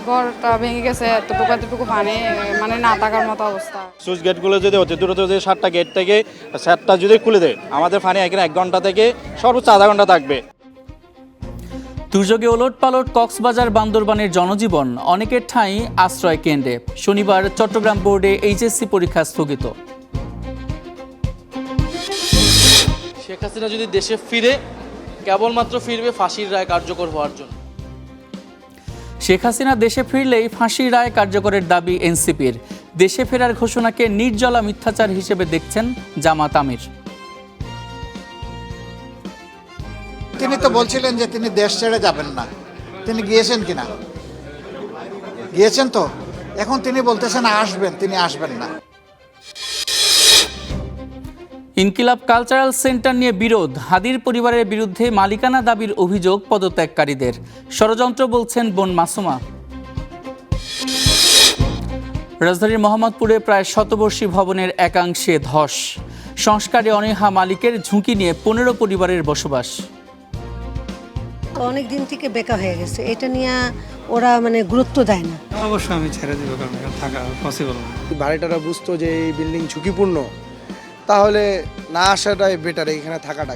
ঘরটা ভেঙে গেছে, এতটুকু পানি মানে না থাকার মতো অবস্থা। সুইচ গেটগুলো যদি অতি দ্রুত যদি 7টা গেট থেকে 7টা যদি খুলে দেয়, আমাদের পানি এখানে 1 ঘন্টা থেকে সর্বোচ্চ আধা ঘন্টা থাকবে। দুর্যোগে ওলটপালট কক্সবাজার বান্দরবানের জনজীবন, অনেকের ঠাঁই আশ্রয় কেন্দ্রে। শনিবার চট্টগ্রাম বোর্ডে এইচএসসি পরীক্ষা স্থগিত। শেখ হাসিনা যদি দেশে ফিরে, কেবলমাত্র ফিরবে ফাঁসির রায় কার্যকর হওয়ার জন্য। শেখ হাসিনা দেশে ফিরলেই ফাঁসির রায় কার্যকরের দাবি এনসিপির। দেশে ফেরার ঘোষণাকে নির্জলা মিথ্যাচার হিসেবে দেখছেন জামাত আমির। তিনি তো বলছিলেন যে তিনি দেশ ছেড়ে যাবেন না, তিনি গিয়েছেন কিনা? গিয়েছেন তো, এখন তিনি বলতেছেন আসবেন, তিনি আসবেন না। ইনকিলাব কালচারাল সেন্টার নিয়ে বিরোধ, হাদির পরিবারের বিরুদ্ধে মালিকানা দাবির অভিযোগ পদত্যাগকারীদের। ষড়যন্ত্র বলছেন বোন মাসুমা। রাজধানীর মোহাম্মদপুরে প্রায় শতবর্ষী ভবনের একাংশে ধস, সংস্কারে অনীহা মালিকের ঝুঁকি নিয়ে 15 পরিবারের বসবাস। অনেক দিন থেকে বেকার হয়ে গেছে, এটা নিয়ে ওরা মানে গুরুত্ব দেয় না। অবশ্যই আমি ছেড়ে দিব, কারণ থাকা পসিবল না। বাড়িটারা বুঝতো যে এই বিল্ডিং ঝুঁকিপূর্ণ, তাহলে না আসাটাই বেটার, এখানে থাকাটা।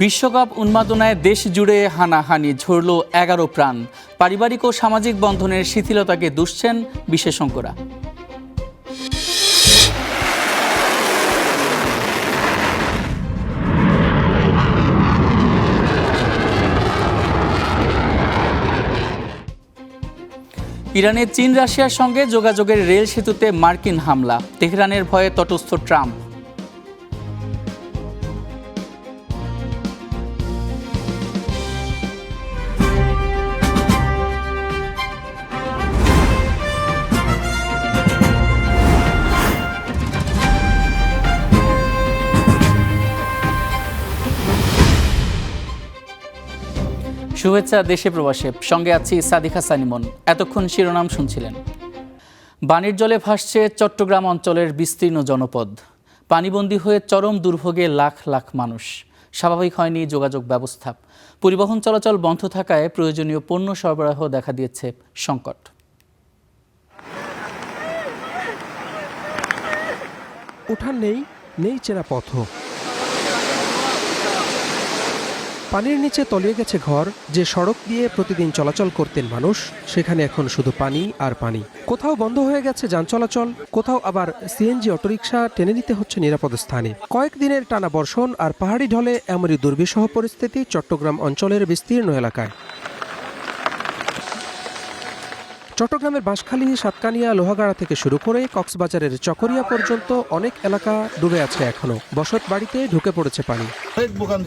বিশ্বকাপ উন্মাদনায় দেশ জুড়ে হানাহানি, ঝরল 11 প্রাণ। পারিবারিক ও সামাজিক বন্ধনের শিথিলতাকে দুষছেন বিশেষজ্ঞরা। ইরানে চীন রাশিয়ার সঙ্গে যোগাযোগের রেল সেতুতে মার্কিন হামলা, তেহরানের ভয়ে তটস্থ ট্রাম্প। শুভেচ্ছা দেশে প্রবাসে, সঙ্গে আছি সাদিকা সানিমন। এতক্ষণ শিরোনাম শুনছিলেন। বানের জলে ভাসছে চট্টগ্রাম অঞ্চলের বিস্তীর্ণ জনপদ। পানিবন্দী হয়ে চরম দুর্ভোগে লাখ লাখ মানুষ। স্বাভাবিক হয়নি যোগাযোগ ব্যবস্থা। পরিবহন চলাচল বন্ধ থাকায় প্রয়োজনীয় পণ্য সরবরাহ দেখা দিয়েছে সংকট। উঠান নেই চেনা পথ। পানির নিচে তলিয়ে গেছে ঘর। যে সড়ক দিয়ে প্রতিদিন চলাচল করতেন মানুষ, সেখানে এখন শুধু পানি আর পানি। কোথাও বন্ধ হয়ে গেছে যান চলাচল, কোথাও আবার সিএনজি অটোরিকশা টেনে নিতে হচ্ছে নিরাপদ স্থানে। কয়েকদিনের টানা বর্ষণ আর পাহাড়ি ঢলে এমনই দুর্বিষহ পরিস্থিতি চট্টগ্রাম অঞ্চলের বিস্তীর্ণ এলাকায়। চট্টগ্রামের বাঁশখালী, সাতকানিয়া, লোহাগাড়া থেকে শুরু করে কক্সবাজারের চকরিয়া পর্যন্ত অনেক এলাকা ডুবে আছে এখনো। বসত বাড়িতে ঢুকে পড়েছে পানি।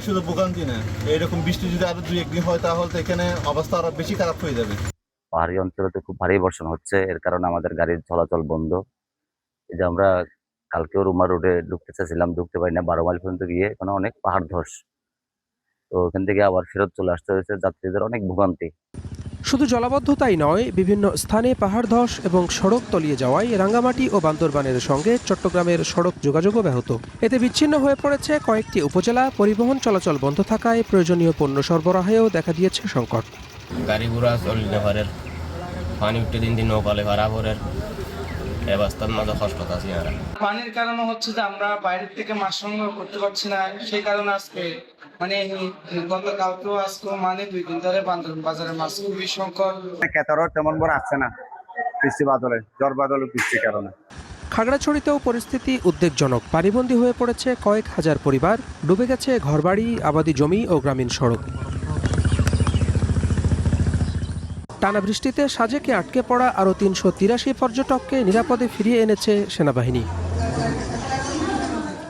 শুধু ভোগান্তি না, এরকম বৃষ্টি যদি আরো 2-1 দিন হয় তাহলে এখানে অবস্থা আরো বেশি খারাপ হয়ে যাবে। পাহাড়ি অঞ্চলে খুব ভারী বর্ষণ হচ্ছে, এর কারণে আমাদের গাড়ির চলাচল বন্ধ। এই যে আমরা কালকেও রুমা রোডে ঢুকতে চাইছিলাম, ঢুকতে পারি না। 12 মাইল পর্যন্ত গিয়ে এখানে অনেক পাহাড় ধস, তো ওখান থেকে আবার ফেরত চলে আসতে হয়েছে। যাত্রীদের অনেক ভোগান্তি। শুধু জলাবদ্ধতাই নয়, বিভিন্ন স্থানে পাহাড় ধস এবং সড়ক তলিয়ে যাওয়ায় রাঙ্গামাটি ও বান্দরবানের সঙ্গে চট্টগ্রামের সড়ক যোগাযোগও ব্যাহত। এতে বিচ্ছিন্ন হয়ে পড়েছে কয়েকটি উপজেলা। পরিবহন চলাচল বন্ধ থাকায় প্রয়োজনীয় পণ্য সরবরাহেও দেখা দিয়েছে সংকট। গাড়ি ঘোড়া চললে পারে, পানি উঠতে দিন নৌকালে ভাড়া ভরের ব্যবস্থার মাঝে কষ্ট আছে। পানির কারণে হচ্ছে যে আমরা বাইরের থেকে মাছ সংগ্রহ করতে পারছি না, সেই কারণে আজকে গতকালকেও আজকেও 2 দিন ধরে বাজারে মাছ খুবই সংকট। ক্রেতারও তেমন বড় আসছে না, বৃষ্টি বাদলে, ঝড় বাদলে বৃষ্টির কারণে। খাগড়াছড়িতেও পরিস্থিতি উদ্বেগজনক। পানিবন্দী হয়ে পড়েছে কয়েক হাজার পরিবার, ডুবে গেছে ঘরবাড়ি, আবাদি জমি ও গ্রামীণ সড়ক। টানা বৃষ্টিতে সাজেকে আটকে পড়া আরও 383 পর্যটককে নিরাপদে ফিরিয়ে এনেছে সেনাবাহিনী।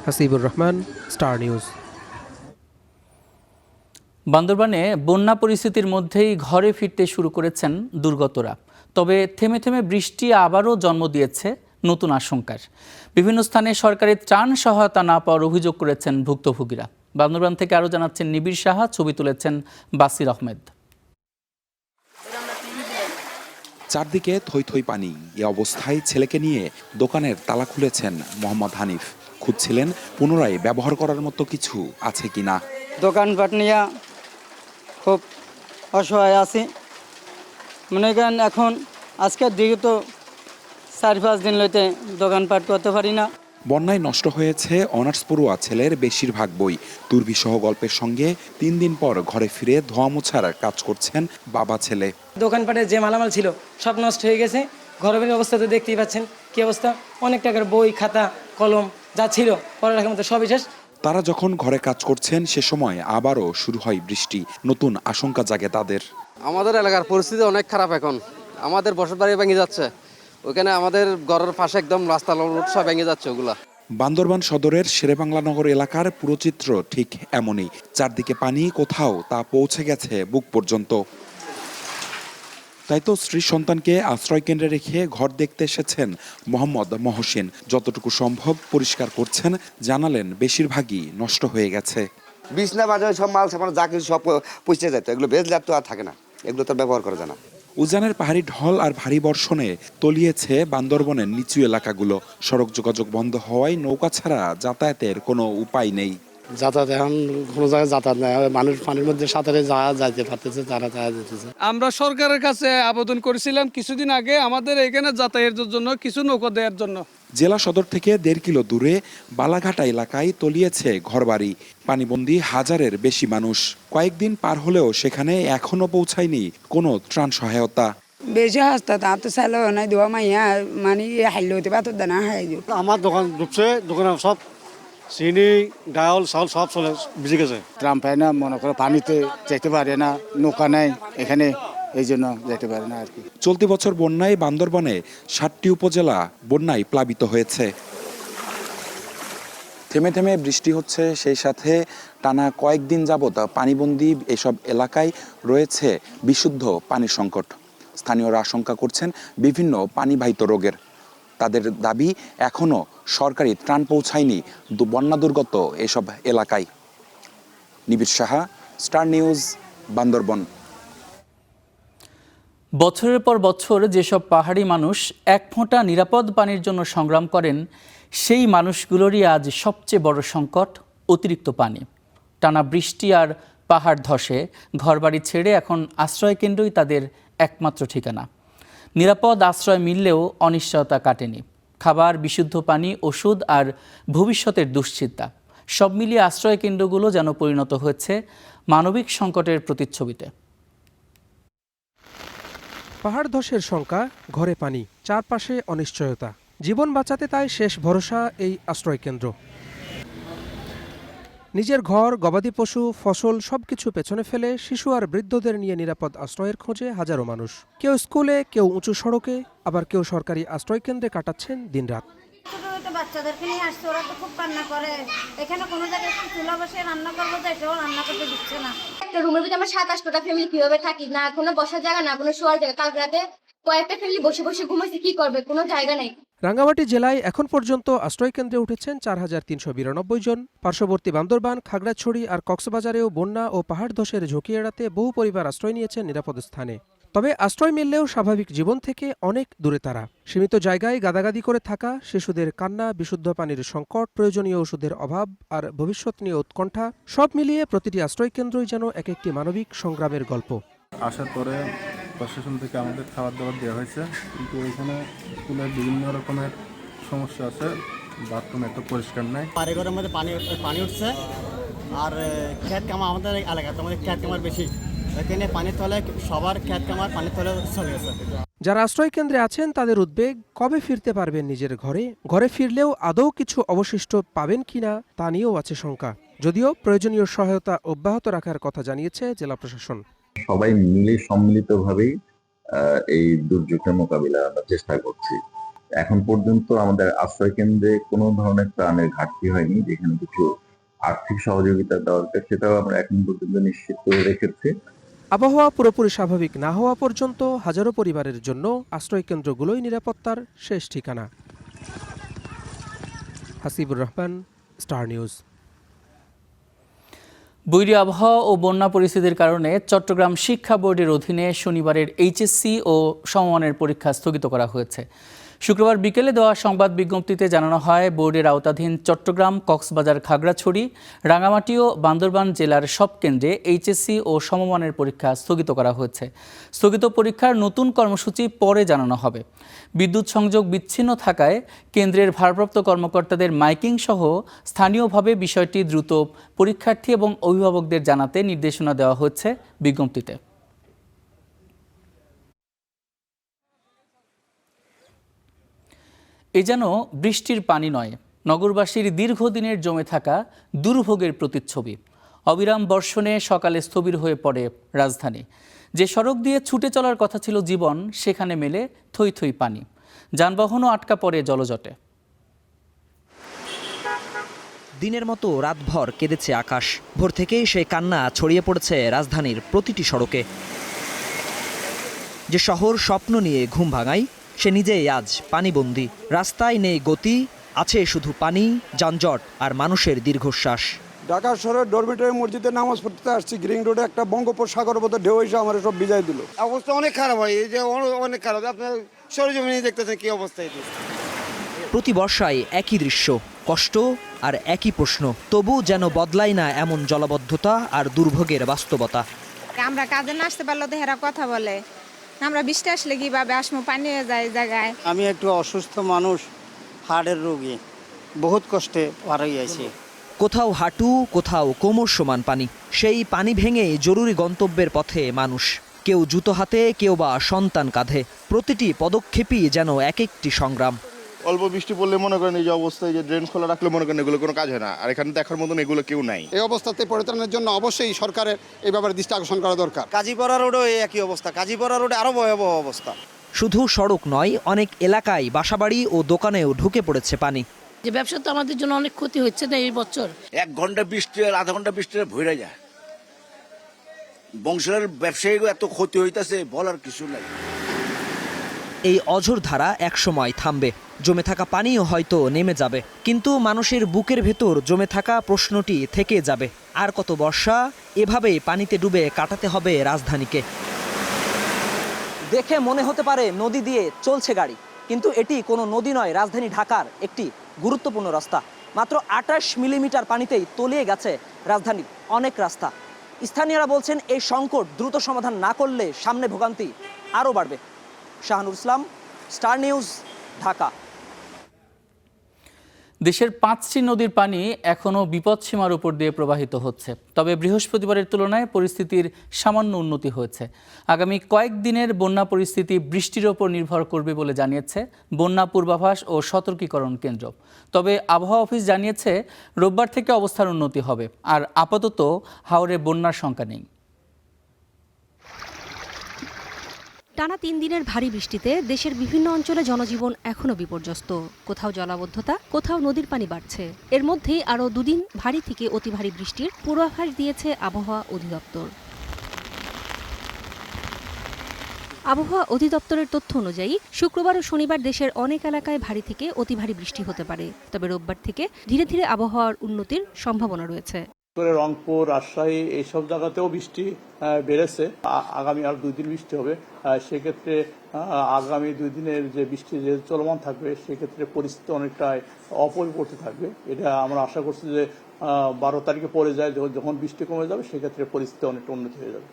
Hasibur Rahman, Star News. বান্দরবানে বন্যা পরিস্থিতির মধ্যেই ঘরে ফিরতে শুরু করেছেন দুর্গতরা। তবে থেমে থেমে বৃষ্টি আবারও জন্ম দিয়েছে নতুন আশঙ্কার। বিভিন্ন স্থানে সরকারি ত্রাণ সহায়তা না পাওয়ার অভিযোগ করেছেন ভুক্তভোগীরা। বান্দরবান থেকে আরও জানাচ্ছেন নিবিড় সাহা, ছবি তুলেছেন বাসির আহমেদ। চারদিকে থই থই পানি। এ অবস্থায় ছেলেকে নিয়ে দোকানের তালা খুলেছেন মোহাম্মদ হানিফ। খুঁজছিলেন পুনরায় ব্যবহার করার মতো কিছু আছে কিনা। দোকানপাট নিয়ে খুব অসহায় আছি। মনে করেন এখন আজকের দিকে তো 4-5 দিন লইতে দোকানপাট করতে পারি না। বন্যায় নষ্ট হয়েছে অনার্স পড়ুয়া ছেলের বেশিরভাগ বই। দুর্বিষহ গল্পের সঙ্গে 3 দিন পর ঘরে ফিরে ধোয়া মোছার কাজ করছেন বাবা ছেলে। দোকানপাটে যে মালামাল ছিল সব নষ্ট হয়ে গেছে। ঘরের অবস্থা তো দেখতেই পাচ্ছেন কি অবস্থা। অনেক টাকার বই, খাতা, কলম যা ছিল পড়ালেখার মতো সবই শেষ। তারা যখন ঘরে কাজ করছেন সে সময় আবারও শুরু হয় বৃষ্টি। নতুন আশঙ্কা জাগে তাদের। আমাদের এলাকার পরিস্থিতি অনেক খারাপ এখন। আমাদের বসতবাড়ি ভেঙে যাচ্ছে, ওখানে আমাদের ঘরের পাশে একদম রাস্তা সব ভেঙে যাচ্ছে ওগুলা। বান্দরবান সদরের শেরেবাংলানগর এলাকার পুরো চিত্র ঠিক এমনই। চারদিকে পানি, কোথাও তা পৌঁছে গেছে বুক পর্যন্ত। তাই তো স্ত্রী সন্তানকে আশ্রয় কেন্দ্রে রেখে ঘর দেখতে এসেছেন মোহাম্মদ মহসিন। যতটুকু সম্ভব পরিষ্কার করছেন, জানালেন বেশিরভাগই নষ্ট হয়ে গেছে। বিছনা বাজার সব মাল সামান যা কিছু সব পচে যেত, এগুলো ভেজলে তো আর থাকে না, এগুলো তো ব্যবহার করা যায় না। উজানের পাহাড়ি ঢল আর ভারী বর্ষণে তলিয়েছে বান্দরবনের নিচু এলাকাগুলো। সড়ক যোগাযোগ বন্ধ হওয়ায় নৌকা ছাড়া যাতায়াতের কোনো উপায় নেই। যাতায়াত এখন কোনো জায়গায় যাতায়াত নেই, মানুষ পানির মধ্যে সাঁতারে যাইতে পারতেছে, তারা যেতেছে। আমরা সরকারের কাছে আবেদন করেছিলাম কিছুদিন আগে আমাদের এখানে যাতায়াতের জন্য কিছু নৌকা দেওয়ার জন্য। জেলা সদর থেকে 1.5 কিলো দূরে বালাঘাটা এলাকায় তলিয়েছে ঘরবাড়ি। পানিবন্দী হাজারের বেশি মানুষ। কয়েকদিন পার হলেও সেখানে এখনো পৌঁছায়নি কোনো ত্রাণ সহায়তা। বেশি হাসতা তা তো চাইলো নাই দেওয়া মাইয়া মানে হাইলে হতে পারতো না হাই। আমার দোকান ঢুকছে, দোকানে সব চিনি, ডাউল, চাউল সব চলে ভিজে গেছে। ট্রাম পায় না, মনে করো পানিতে যেতে পারে না, নৌকা নাই এখানে, এই জন্য যেতে পারে না আর কি। চলতি বছর বন্যায় বান্দরবনে 7টি উপজেলা বন্যায় প্লাবিত হয়েছে। থেমে থেমে বৃষ্টি হচ্ছে, সেই সাথে টানা কয়েকদিন যাবৎ পানিবন্দী এসব এলাকায় রয়েছে বিশুদ্ধ পানির সংকট। স্থানীয়রা আশঙ্কা করছেন বিভিন্ন পানিবাহিত রোগের। তাদের দাবি, এখনও সরকারি ত্রাণ পৌঁছায়নি বন্যা দুর্গত এসব এলাকায়। নিবিড় সাহা, স্টার নিউজ, বান্দরবন। বছরের পর বছর যেসব পাহাড়ি মানুষ এক ফোঁটা নিরাপদ পানির জন্য সংগ্রাম করেন, সেই মানুষগুলোরই আজ সবচেয়ে বড় সংকট অতিরিক্ত পানি। টানা বৃষ্টি আর পাহাড় ধসে ঘরবাড়ি ছেড়ে এখন আশ্রয়কেন্দ্রই তাদের একমাত্র ঠিকানা। নিরাপদ আশ্রয় মিললেও অনিশ্চয়তা কাটেনি। খাবার, বিশুদ্ধ পানি, ওষুধ আর ভবিষ্যতের দুশ্চিন্তা সব মিলিয়ে আশ্রয়কেন্দ্রগুলো যেন পরিণত হয়েছে মানবিক সংকটের প্রতিচ্ছবিতে। পাহাড় ধসের শঙ্কা, ঘরে পানি, চারপাশে অনিশ্চয়তা। জীবন বাঁচাতে তাই শেষ ভরসা এই আশ্রয়কেন্দ্র। নিজের ঘর, গবাদি পশু, ফসল সবকিছু পেছনে ফেলে শিশু আর বৃদ্ধদের নিয়ে নিরাপদ আশ্রয়ের খোঁজে হাজারো মানুষ। কেউ স্কুলে, কেউ উঁচু সড়কে, আবার কেউ সরকারি আশ্রয়কেন্দ্রে কাটাচ্ছেন দিনরাত। বাচ্চাদেরকে নিয়ে আসছে, ওরা তো খুব কান্না করে। এখানে কোনো জায়গায় চুলা বসে রান্না করবো, এটাও রান্না করতে দিচ্ছে না। একটা রুমের ভিতরে আমরা 7-8টা ফ্যামিলি কিভাবে থাকি, না কোনো বসার জায়গা, না কোনো শোয়ার জায়গা। কাল রাতে কয়েকটা ফ্যামিলি বসে বসে ঘুমাইছে, কি করবে, কোনো জায়গা নেই। রাঙ্গামাটি জেলায় এখন পর্যন্ত আশ্রয়কেন্দ্রে উঠেছেন 4392 জন। পার্শ্ববর্তী বান্দরবান, খাগড়াছড়ি আর কক্সবাজারেও বন্যা ও পাহাড় ধসের ঝুঁকি এড়াতে বহু পরিবার আশ্রয় নিয়েছেন নিরাপদ স্থানে। তবে আশ্রয় মিললেও স্বাভাবিক জীবন থেকে অনেক দূরে তারা। সীমিত জায়গায় গাদাগাদি করে থাকা, শিশুদের কান্না, বিশুদ্ধ পানির সংকট, প্রয়োজনীয় ওষুধের অভাব আর ভবিষ্যৎ নিয়ে উৎকণ্ঠা, সব মিলিয়ে প্রতিটি আশ্রয়কেন্দ্রই যেন এক একটি মানবিক সংগ্রামের গল্প। আসার পরে প্রশাসন থেকে আমাদের খাবার দাবার দেওয়া হয়েছে, কিন্তু এখানে স্কুলের বিভিন্ন রকমের সমস্যা আছে। বাথরুম এত পরিষ্কার নাই, বাড়িঘরের মধ্যে পানি উঠছে। আর ক্ষেত কামা আমাদের এলাকাতে আমাদের ক্ষেত কামার বেশি, এখানে পানির তলে সবার ক্ষেত কামার পানির তলে চলে গেছে। যারা আশ্রয় কেন্দ্রে আছেন তাদের উদ্বেগ, কবে ফিরতে পারবেন নিজের ঘরে, ঘরে ফিরলেও আদৌ কিছু অবশিষ্ট পাবেন কিনা তা নিয়েও আছে শঙ্কা। যদিও প্রয়োজনীয় সহায়তা অব্যাহত রাখার কথা জানিয়েছে জেলা প্রশাসন। সবাই মিলে সম্মিলিতভাবেই এই দুর্যোগের মোকাবিলা আমরা চেষ্টা করছি। এখন পর্যন্ত আমাদের আশ্রয় কেন্দ্রে কোনো ধরনের ত্রাণের ঘাটতি হয়নি। যেখানে কিছু আর্থিক সহযোগিতা দেওয়া দরকার সেটাও আমরা এখন পর্যন্ত নিশ্চিত করে রেখেছি। আবহাওয়া পুরোপুরি স্বাভাবিক না হওয়া পর্যন্ত হাজারো পরিবারের জন্য আশ্রয় কেন্দ্রগুলোই নিরাপত্তার শেষ ঠিকানা। Hasibur Rahman, Star News. বৈরী আবহাওয়া ও বন্যা পরিস্থিতির কারণে চট্টগ্রাম শিক্ষা বোর্ডের অধীনে শনিবারের এইচএসসি ও সমমানের পরীক্ষা স্থগিত করা হয়েছে। শুক্রবার বিকেলে দেওয়া সংবাদ বিজ্ঞপ্তিতে জানানো হয়, বোর্ডের আওতাধীন চট্টগ্রাম, কক্সবাজার, খাগড়াছড়ি, রাঙামাটি ও বান্দরবান জেলার সব কেন্দ্রে এইচএসসি ও সমমানের পরীক্ষা স্থগিত করা হয়েছে। স্থগিত পরীক্ষার নতুন কর্মসূচি পরে জানানো হবে। বিদ্যুৎ সংযোগ বিচ্ছিন্ন থাকায় কেন্দ্রের ভারপ্রাপ্ত কর্মকর্তাদের মাইকিং সহ স্থানীয়ভাবে বিষয়টি দ্রুত পরীক্ষার্থী এবং অভিভাবকদের জানাতে নির্দেশনা দেওয়া হচ্ছে বিজ্ঞপ্তিতে। এ যেন বৃষ্টির পানি নয়, নগরবাসীর দীর্ঘদিনের জমে থাকা দুর্ভোগের প্রতিচ্ছবি। অবিরাম বর্ষণে সকালে স্থবির হয়ে পড়ে রাজধানী। যে সড়ক দিয়ে ছুটে চলার কথা ছিল জীবন, সেখানে মেলে থই থই পানি। যানবাহনও আটকা পড়ে জলজটে। দিনের মতো রাতভর কেঁদেছে আকাশ। ভোর থেকেই সেই কান্না ছড়িয়ে পড়েছে রাজধানীর প্রতিটি সড়কে। যে শহর স্বপ্ন নিয়ে ঘুম ভাঙায়, সে নিজেই আজ পানিবন্দী। রাস্তায় নেই গতি, আছে শুধু পানি, যানজট আর মানুষের দীর্ঘশ্বাস। ঢাকা শহরের ডরমিটরি মসজিদে নামাজ পড়তে আসছি, গ্রিন রোডে একটা বঙ্গোপসাগর মতো ঢেউ এসে আমার সব বিজায় দিল। অবস্থা অনেক খারাপ হয়, এই যে অনেক খারাপ। আপনার সরেজমিনে দেখতেছেন কি অবস্থা। প্রতি বর্ষায় একই দৃশ্য, কষ্ট আর একই প্রশ্ন। তবু যেন বদলায় না এমন জলাবদ্ধতা আর দুর্ভোগের বাস্তবতা। আমরা কাজে না আসতে পারলে তো হেরা কথা বলে, আমরা বৃষ্টি আসলে কিভাবে আসবো, পানি হয়ে যায় জায়গায়। আমি একটু অসুস্থ মানুষ, হার্টের রোগী, বহুত কষ্টে পার হইয়াছি। কোথাও হাঁটু, কোথাও কোমর সমান পানি। সেই পানি ভেঙে জরুরি গন্তব্যের পথে মানুষ, কেউ জুতো হাতে, কেউ বা সন্তান কাঁধে। প্রতিটি পদক্ষেপই যেন এক একটি সংগ্রাম। অল্প বৃষ্টি পড়লে মনে করেন এই যে অবস্থায় যে ড্রেন খোলা রাখলে মনে করেন এগুলো কোনো কাজ হয় না, আর এখানে দেখার মতন এগুলো কেউ নাই। এই অবস্থাতে পরিত্রাণের জন্য অবশ্যই সরকারের এই ব্যাপারে দৃষ্টি আকর্ষণ করা দরকার। কাজীপাড়া রোডেও একই অবস্থা, কাজীপাড়া রোডে আরো ভয়াবহ অবস্থা। শুধু সড়ক নয়, অনেক এলাকায় বাসাবাড়ি ও দোকানেও ঢুকে পড়েছে পানি। যে ব্যবসা তো আমাদের জন্য অনেক ক্ষতি হচ্ছে না এই বছর। 1 ঘন্টা বৃষ্টি আর আধা ঘন্টা বৃষ্টিতে ভরে যায়। বংশের ব্যবসায়ী এত ক্ষতি হইতেছে, বলার কিছু নাই। এই অঝোর ধারা একসময় থামবে, জমে থাকা পানিও হয়তো নেমে যাবে, কিন্তু মানুষের বুকের ভেতর জমে থাকা প্রশ্নটি থেকে যাবে। আর কত বর্ষা এভাবেই পানিতে ডুবে কাটাতে হবে রাজধানীকে? দেখে মনে হতে পারে নদী দিয়ে চলছে গাড়ি, কিন্তু এটি কোনো নদী নয়, রাজধানী ঢাকার একটি গুরুত্বপূর্ণ রাস্তা। মাত্র 28 মিলিমিটার পানিতেই তলিয়ে গেছে রাজধানীর অনেক রাস্তা। স্থানীয়রা বলছেন, এই সংকট দ্রুত সমাধান না করলে সামনে ভোগান্তি আরও বাড়বে। শাহানুর ইসলাম, স্টার নিউজ, ঢাকা। দেশের 5টি নদীর পানি এখনও বিপদসীমার উপর দিয়ে প্রবাহিত হচ্ছে, তবে বৃহস্পতিবারের তুলনায় পরিস্থিতির সামান্য উন্নতি হয়েছে। আগামী কয়েকদিনের বন্যা পরিস্থিতি বৃষ্টির ওপর নির্ভর করবে বলে জানিয়েছে বন্যা পূর্বাভাস ও সতর্কীকরণ কেন্দ্র। তবে আবহাওয়া অফিস জানিয়েছে, রোববার থেকে অবস্থার উন্নতি হবে, আর আপাতত হাওরে বন্যার শঙ্কা নেই। টানা 3 দিনের ভারী বৃষ্টিতে দেশের বিভিন্ন অঞ্চলে জনজীবন এখনও বিপর্যস্ত। কোথাও জলাবদ্ধতা, কোথাও নদীর পানি বাড়ছে। এর মধ্যেই আরও 2 দিন ভারী থেকে অতি ভারী বৃষ্টির পূর্বাভাস দিয়েছে আবহাওয়া অধিদপ্তর। আবহাওয়া অধিদপ্তরের তথ্য অনুযায়ী শুক্রবার ও শনিবার দেশের অনেক এলাকায় ভারী থেকে অতি ভারী বৃষ্টি হতে পারে, তবে রোববার থেকে ধীরে ধীরে আবহাওয়ার উন্নতির সম্ভাবনা রয়েছে। রংপুর, রাজশাহী এইসব জায়গাতেও বৃষ্টি বেড়েছে। আগামী আর 2 দিন বৃষ্টি হবে। সেক্ষেত্রে আগামী 2 দিনের যে বৃষ্টি যে চলমান থাকবে, সেক্ষেত্রে পরিস্থিতি অনেকটাই অপরিবর্তিত থাকবে। এটা আমরা আশা করছি যে 12 তারিখে পরে যায়, যখন বৃষ্টি কমে যাবে, সেক্ষেত্রে পরিস্থিতি অনেকটা উন্নতি হয়ে যাবে।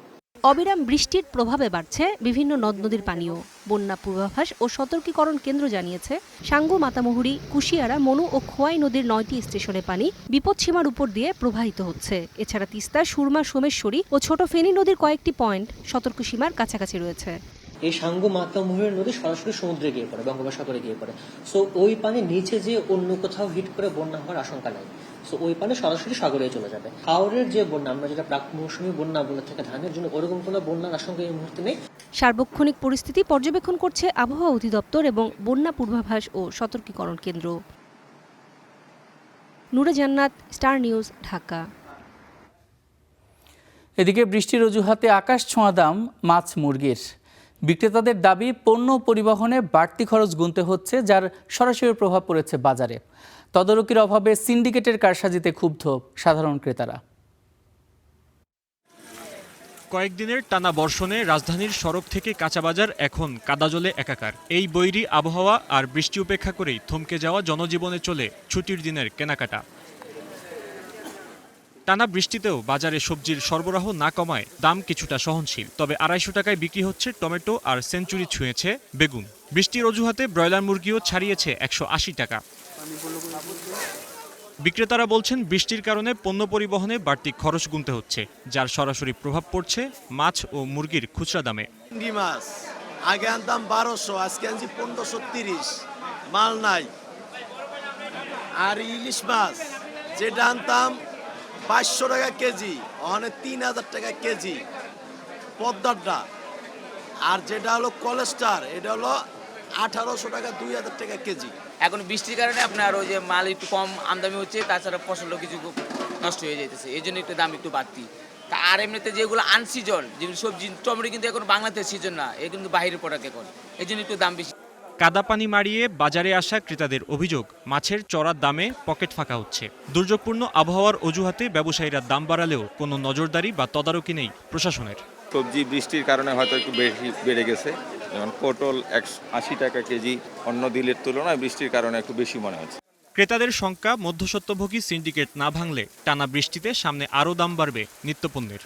অবিরাম বৃষ্টির প্রভাবে বাড়ছে বিভিন্ন নদ নদীর পানিও। বন্যা পূর্বাভাস ও সতর্কীকরণ কেন্দ্র জানিয়েছে, সাঙ্গু, মাতামুহুরী, কুশিয়ারা, মনু ও খোয়াই নদীর 9টি স্টেশনে পানি বিপদসীমার উপর দিয়ে প্রবাহিত হচ্ছে। এছাড়া তিস্তা, সুরমা, সোমেশ্বরী ও ছোট ফেনী নদীর কয়েকটি পয়েন্ট সতর্কসীমার কাছাকাছি রয়েছে। এই সাঙ্গু, মাতামুহুরী নদী সরাসরি সমুদ্রে গিয়ে পড়ে, বঙ্গোপসাগরে গিয়ে পড়ে। সো ওই পানি নিচে যে অন্য কোথাও হিট করে বন্যা হওয়ার আশঙ্কা নেই। সো ওই পানি সরাসরি সাগরে চলে যাবে। হাওরের যে বন্যা, আমরা যেটা প্রাক মৌসুমী বন্যা বলে থেকে ধানের জন্য, ওরকম কোনো বন্যার আশঙ্কা এই মুহূর্তে নেই। সার্বক্ষণিক পরিস্থিতি পর্যবেক্ষণ করছে আবহাওয়া অধিদপ্তর এবং বন্যা পূর্বাভাস ও সতর্কীকরণ কেন্দ্র। নূরে জান্নাত, স্টার নিউজ, ঢাকা। এদিকে বৃষ্টির অজুহাতে আকাশ ছোঁয়া দাম মাছ মুরগির। বিক্রেতাদের দাবি, পণ্য পরিবহনে বাড়তি খরচ গুনতে হচ্ছে, যার সরাসরি প্রভাব পড়েছে বাজারে। তদারকির অভাবে সিন্ডিকেটের কারসাজিতে ক্ষুব্ধ সাধারণ ক্রেতারা। কয়েকদিনের টানা বর্ষণে রাজধানীর সড়ক থেকে কাঁচাবাজার এখন কাদাজলে একাকার। এই বৈরী আবহাওয়া আর বৃষ্টি উপেক্ষা করেই থমকে যাওয়া জনজীবনে চলে ছুটির দিনের কেনাকাটা। টানা বৃষ্টিতেও বাজারে সবজির সরবরাহ না কমায় দাম কিছুটা সহনশীল। তবে 250 টাকায় বিক্রি হচ্ছে টমেটো, আর সেঞ্চুরি ছুঁয়েছে বেগুন। বৃষ্টির অজুহাতে ব্রয়লার মুরগিও ছাড়িয়েছে 180 টাকা। বিক্রেতারা বলছেন, বৃষ্টির কারণে পণ্য পরিবহনে বাড়তি খরচ গুনতে হচ্ছে, যার সরাসরি প্রভাব পড়ছে মাছ ও মুরগির খুচরা দামে। চিংড়ি মাছ আগে আনতাম 1200, আজকে আনছি 1530, মাল নাই। আর ইলিশ মাছ যেটা আনতাম 500 টাকা কেজি, ওখানে 3000 টাকা কেজি পদ্মারটা। আর যেটা হলো কলেস্টার, এটা হলো 1800 টাকা, 2000 টাকা কেজি। এখন বৃষ্টির কারণে আপনার ওই যে মাল একটু কম আমদানি হচ্ছে, তাছাড়া ফসলও কিছু নষ্ট হয়ে যাইতেছে, এই জন্য একটু দাম একটু বাড়তি। তা আর এমনিতে যেগুলো আনসিজন, যেগুলো সবজি, টমেটো কিন্তু এখন বাংলাদেশের সিজন না, এ কিন্তু বাইরের প্রোডাক্ট এখন, এই জন্য একটু দাম বেশি। কাদা পানি মারিয়ে বাজারে আসা ক্রেতাদের অভিযোগ, মাছের চড়া দামে পকেট ফাঁকা হচ্ছে। দুর্যোগপূর্ণ আবহাওয়ার অজুহাতে ব্যবসায়ীরা দাম বাড়ালেও কোনো নজরদারি বা তদারকি নেই প্রশাসনের। সবজি বৃষ্টির কারণে হয়তো একটু বেশি বেড়ে গেছে, যেমন পটল 180 টাকা কেজি, অন্য দিনের তুলনায় বৃষ্টির কারণে একটু বেশি মনে হচ্ছে। ক্রেতাদের শঙ্কা, মধ্যস্বত্বভোগী সিন্ডিকেট না ভাঙলে টানা বৃষ্টিতে সামনে আরও দাম বাড়বে নিত্যপণ্যের।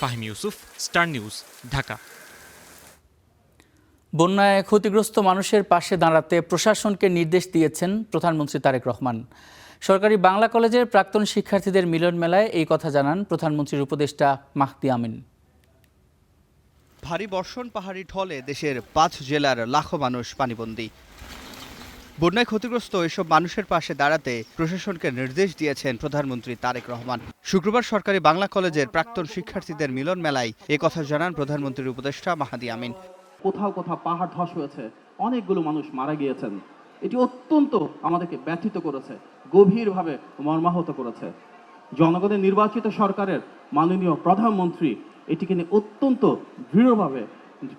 Fahim Yusuf, Star News, Dhaka. বন্যায় ক্ষতিগ্রস্ত মানুষের পাশে দাঁড়াতে প্রশাসনকে নির্দেশ দিয়েছেন প্রধানমন্ত্রী তারেক রহমান। সরকারি বাংলা কলেজের প্রাক্তন শিক্ষার্থীদের মিলন মেলায় এই কথা জানান প্রধানমন্ত্রীর উপদেষ্টা মাহদি আমিন। ভারী বর্ষণ, পাহাড়ি ঢলে দেশের 5 জেলার লাখো মানুষ পানিবন্দী। বন্যায় ক্ষতিগ্রস্ত এসব মানুষের পাশে দাঁড়াতে প্রশাসনকে নির্দেশ দিয়েছেন প্রধানমন্ত্রী তারেক রহমান। শুক্রবার সরকারি বাংলা কলেজের প্রাক্তন শিক্ষার্থীদের মিলন মেলায় এই কথা জানান প্রধানমন্ত্রীর উপদেষ্টা মাহদি আমিন। কোথাও কোথাও পাহাড় ধস হয়েছে, অনেকগুলো মানুষ মারা গিয়েছেন। এটি অত্যন্ত আমাদেরকে ব্যথিত করেছে, গভীরভাবে মর্মাহত করেছে। জনগণের নির্বাচিত সরকারের মাননীয় প্রধানমন্ত্রী এটিকে নিয়ে অত্যন্ত দৃঢ়ভাবে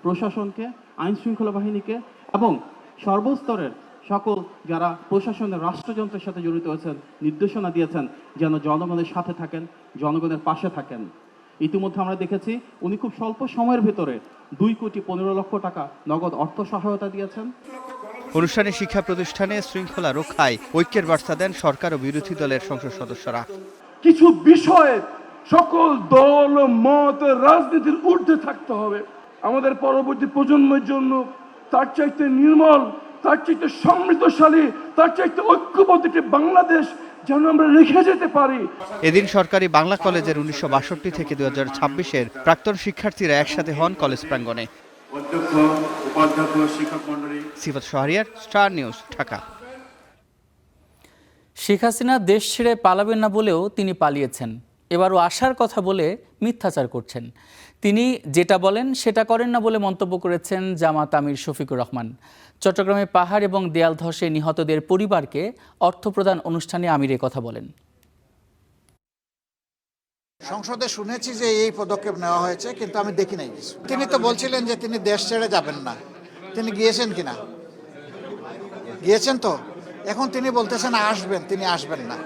প্রশাসনকে, আইন শৃঙ্খলা বাহিনীকে এবং সর্বস্তরের সকল যারা প্রশাসনের রাষ্ট্রযন্ত্রের সাথে জড়িত হয়েছেন নির্দেশনা দিয়েছেন যেন জনগণের সাথে থাকেন, জনগণের পাশে থাকেন। ইতিমধ্যে আমরা দেখেছি উনি খুব স্বল্প সময়ের ভেতরে 2,15,00,000 টাকা নগদ অর্থ সহায়তা দিয়েছেন। অনুষ্ঠানে শিক্ষা প্রতিষ্ঠানে শৃঙ্খলা রক্ষায় ঐক্যের বার্তা দেন সরকার ও বিরোধী দলের সংসদ সদস্যরা। কিছু বিষয়ে সকল দল মত রাজনীতির ঊর্ধ্বে থাকতে হবে। আমাদের পরবর্তী প্রজন্মের জন্য তার চাইতে নির্মল, তার চাইতে সমৃদ্ধশালী, তার চাইতে ঐক্যবদ্ধ একটি বাংলাদেশ যেন আমরা রেখে যেতে পারি। এদিন সরকারি বাংলা কলেজের 1962 থেকে 2026-এর প্রাক্তন শিক্ষার্থীরা একসাথে হন কলেজ প্রাঙ্গণে। সিফাত শাহরিয়ার, স্টার নিউজ, ঢাকা। শেখ হাসিনা দেশ ছেড়ে পালাবেন না বলেও তিনি পালিয়েছেন। এবারও আসার কথা বলে মিথ্যাচার করছেন। তিনি যেটা বলেন সেটা করেন না বলে মন্তব্য করেছেন জামাত আমির শফিকুর রহমান। চট্টগ্রামে পাহাড় এবং দেয়াল ধসে নিহতদের পরিবারকে অর্থ প্রদান অনুষ্ঠানে আমির এ কথা বলেন। সংসদে শুনেছি যে এই পদক্ষেপ নেওয়া হয়েছে, কিন্তু আমি দেখি নাই কিছু। তিনি তো বলছিলেন যে তিনি দেশ ছেড়ে যাবেন না। তিনি গিয়েছেন কিনা? গিয়েছেন তো। এখন তিনি বলতেছেন আসবেন, তিনি আসবেন না।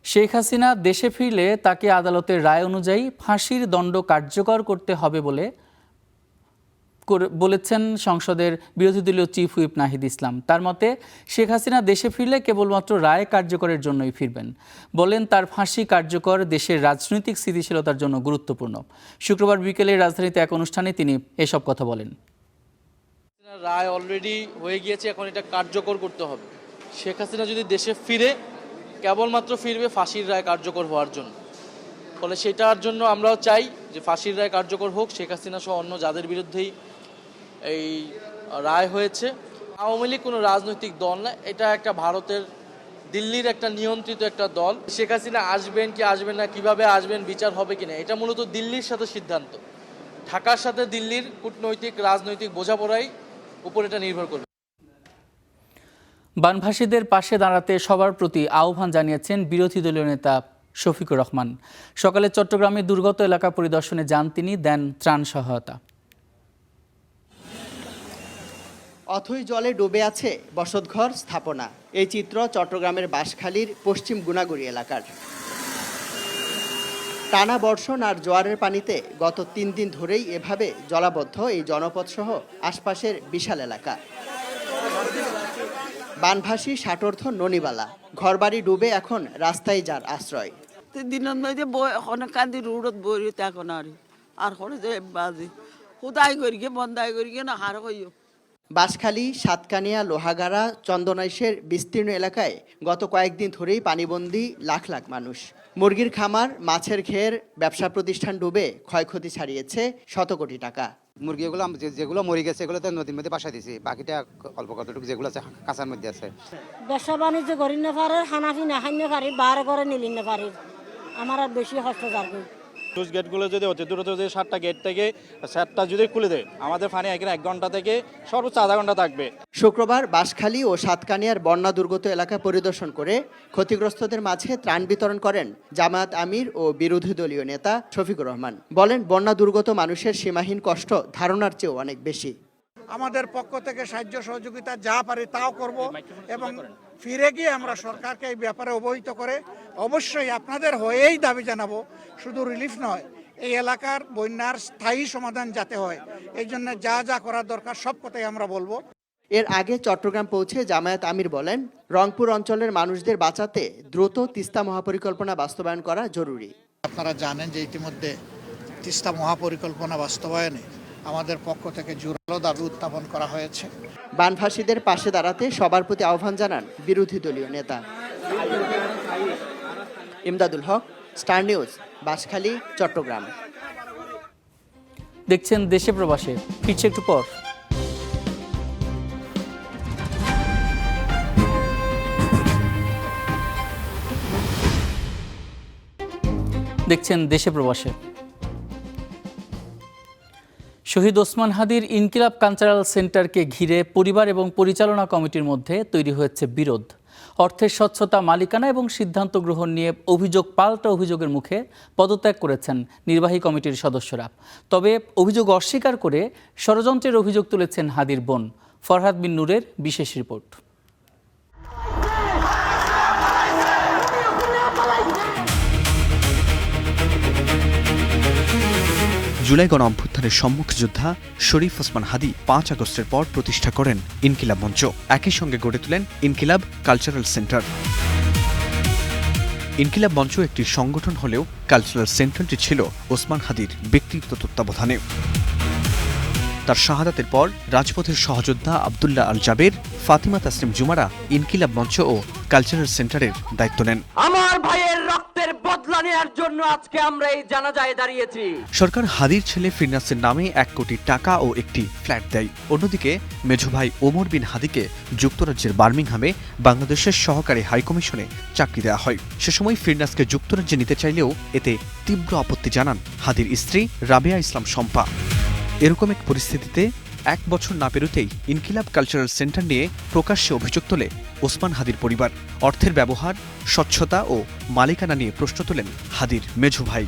শেখ হাসিনা দেশে ফিরলে তাকে আদালতের রায় অনুযায়ী ফাঁসির দণ্ড কার্যকর করতে হবে বলেছেন সংসদের বিরোধী দলীয় চিফ হুইপ নাহিদ ইসলাম। তার মতে শেখ হাসিনা দেশে ফিরলে কেবলমাত্র রায় কার্যকরের জন্যই ফিরবেন। বলেন তার ফাঁসি কার্যকর দেশের রাজনৈতিক স্থিতিশীলতার জন্য গুরুত্বপূর্ণ। শুক্রবার বিকেলে রাজধানীতে এক অনুষ্ঠানে তিনি এসব কথা বলেন। রায় অলরেডি হয়ে গিয়েছে, এখন এটা কার্যকর করতে হবে। শেখ হাসিনা যদি দেশে ফিরে কেবলমাত্র ফিরবে ফাঁসির রায় কার্যকর হওয়ার জন্য। ফলে সেটার জন্য আমরাও চাই যে ফাঁসির রায় কার্যকর হোক, শেখ হাসিনা সহ অন্য যাদের বিরুদ্ধেই এই রায় হয়েছে। আওয়ামী লীগ কোনো রাজনৈতিক দল না, এটা একটা ভারতের দিল্লির একটা নিয়ন্ত্রিত একটা দল। শেখ হাসিনা আসবেন কি আসবেন না, কিভাবে আসবেন, বিচার হবে কিনা, এটা মূলত দিল্লির সাথে সিদ্ধান্ত। ঢাকার সাথে দিল্লির কূটনৈতিক রাজনৈতিক বোঝাপড়াই উপর এটা নির্ভর করবে। বানভাসীদের পাশে দাঁড়াতে সবার প্রতি আহ্বান জানিয়েছেন বিরোধী দলীয় নেতা শফিকুর রহমান। সকালে চট্টগ্রামে দুর্গত এলাকা পরিদর্শনে যান তিনি, দেন ত্রাণ সহায়তা। অথই জলে ডুবে আছে বসতঘর স্থাপনা। এই চিত্র চট্টগ্রামের বাঁশখালীর পশ্চিম গুনাগুড়ি এলাকার। টানা বর্ষণ আর জোয়ারের পানিতে গত 3 দিন ধরেই এভাবে জলাবদ্ধ এই জনপদ সহ আশপাশের বিশাল এলাকা। বানভাসী ষাটোর্ধ ননিবালা, ঘরবাড়ি ডুবে এখন রাস্তায় যার আশ্রয়। দিনের মধ্যে অনেক কান্দি রোডত বই এখন আর হরে যে বাজি হুদাই করি গিয়ে বন্দাই করি গিয়ে না হার হইও। বাঁশখালী, সাতকানিয়া, লোহাগাড়া, চন্দনাইশের বিস্তীর্ণ এলাকায় গত কয়েকদিন ধরেই পানিবন্দী লাখ লাখ মানুষ। মুরগির খামার, মাছের ঘের, ব্যবসা প্রতিষ্ঠান ডুবে ক্ষয়ক্ষতি ছাড়িয়েছে শত কোটি টাকা। মুরগিগুলো যেগুলো মরে গেছে এগুলো তো নদীর মধ্যে বাসা দিয়েছি, বাকিটা অল্প কতটুকু যেগুলো আছে কাঁচার মধ্যে আছে। ব্যবসা বাণিজ্য করি না পারে, হানাফি না খাই না পারি, বার করে নিলি না পারি, আমার আর বেশি কষ্ট যাবে। স্লুইস গেটগুলো যদি অতি দ্রুত যদি 7টা গেট থেকে 7টা যদি খুলে দেয়, আমাদের পানি এখানে 1 ঘন্টা থেকে সর্বোচ্চ আধা ঘন্টা থাকবে। শুক্রবার বাঁশখালী ও সাতকানিয়ার বন্যা দুর্গত এলাকা পরিদর্শন করে ক্ষতিগ্রস্তদের মাঝে ত্রাণ বিতরণ করেন জামায়াত আমির ও বিরোধী দলীয় নেতা শফিকুর রহমান। বলেন, বন্যা দুর্গত মানুষের সীমাহীন কষ্ট ধারণার চেয়েও অনেক বেশি। আমাদের পক্ষ থেকে সাহায্য সহযোগিতা যা পারি তাও করব এবং ফিরে গিয়ে আমরা সরকারকে এই ব্যাপারে অবহিত করে অবশ্যই আপনাদের হয়েই দাবি জানাবো, শুধু রিলিফ নয়, এই এলাকার বন্যার স্থায়ী সমাধান যাতে হয় এই জন্য যা যা করার দরকার সব কথাই আমরা বলবো। এর আগে চট্টগ্রাম পৌঁছে জামায়াত আমির বলেন, রংপুর অঞ্চলের মানুষদের বাঁচাতে দ্রুত তিস্তা মহাপরিকল্পনা বাস্তবায়ন করা জরুরি। আপনারা জানেন যে ইতিমধ্যে তিস্তা মহাপরিকল্পনা বাস্তবায়নে আমাদের পক্ষ থেকে জোরালো দাবি উত্থাপন করা হয়েছে। বানভাসীদের পাশে দাঁড়াতে সবার প্রতি আহ্বান জানান বিরোধী দলীয় নেতা। ইমদাদুল হক, স্টার নিউজ, বাঁশখালী, চট্টগ্রাম। দেখছেন দেশে প্রবাসে, ফিরছে একটু পর। দেখছেন দেশে প্রবাসে। শহীদ ওসমান হাদির ইনকিলাব কালচারাল সেন্টারকে ঘিরে পরিবার এবং পরিচালনা কমিটির মধ্যে তৈরি হয়েছে বিরোধ। অর্থের স্বচ্ছতা, মালিকানা এবং সিদ্ধান্ত গ্রহণ নিয়ে অভিযোগ পাল্টা অভিযোগের মুখে পদত্যাগ করেছেন নির্বাহী কমিটির সদস্যরা। তবে অভিযোগ অস্বীকার করে ষড়যন্ত্রের অভিযোগ তুলেছেন হাদির বোন। ফরহাদ বিন নূরের বিশেষ রিপোর্ট। জুলাই গণ অভ্যুত্থানের সম্মুখ যোদ্ধা শরীফ ওসমান হাদি 5 আগস্টের পর প্রতিষ্ঠা করেন ইনকিলাব মঞ্চ। একই সঙ্গে গড়ে তোলেন ইনকিলাব কালচারাল সেন্টার। ইনকিলাব মঞ্চ একটি সংগঠন হলেও কালচারাল সেন্টারটি ছিল ওসমান হাদির ব্যক্তিগত তত্ত্বাবধানে। তার শাহাদাতের পর রাজপথের সহযোদ্ধা আব্দুল্লাহ আল জাবের, ফাতিমা তাসলিম জুমারা ইনকিলাব মঞ্চ ও কালচারাল সেন্টারের দায়িত্ব নেন। আমার ভাইয়ের রক্তের বদলা নেওয়ার জন্য আজকে আমরা এই জানাজায় দাঁড়িয়েছি। সরকার হাদির ছেলে ফিরনাসের নামে 1 কোটি টাকা ও একটি ফ্ল্যাট দেয়। অন্যদিকে মেজো ভাই ওমর বিন হাদিকে যুক্তরাজ্যের বার্মিংহামে বাংলাদেশের সহকারী হাইকমিশনে চাকরি দেওয়া হয়। সে সময় ফিরনাসকে যুক্তরাজ্যে নিতে চাইলেও এতে তীব্র আপত্তি জানান হাদির স্ত্রী রাবেয়া ইসলাম শম্পা। এরকম এক পরিস্থিতিতে 1 বছর না পেরোতেই ইনকিলাব কালচারাল সেন্টার নিয়ে প্রকাশ্যে অভিযোগ তোলে ওসমান হাদির পরিবার। অর্থের ব্যবহার, স্বচ্ছতা ও মালিকানা নিয়ে প্রশ্ন তোলেন হাদির মেঝো ভাই।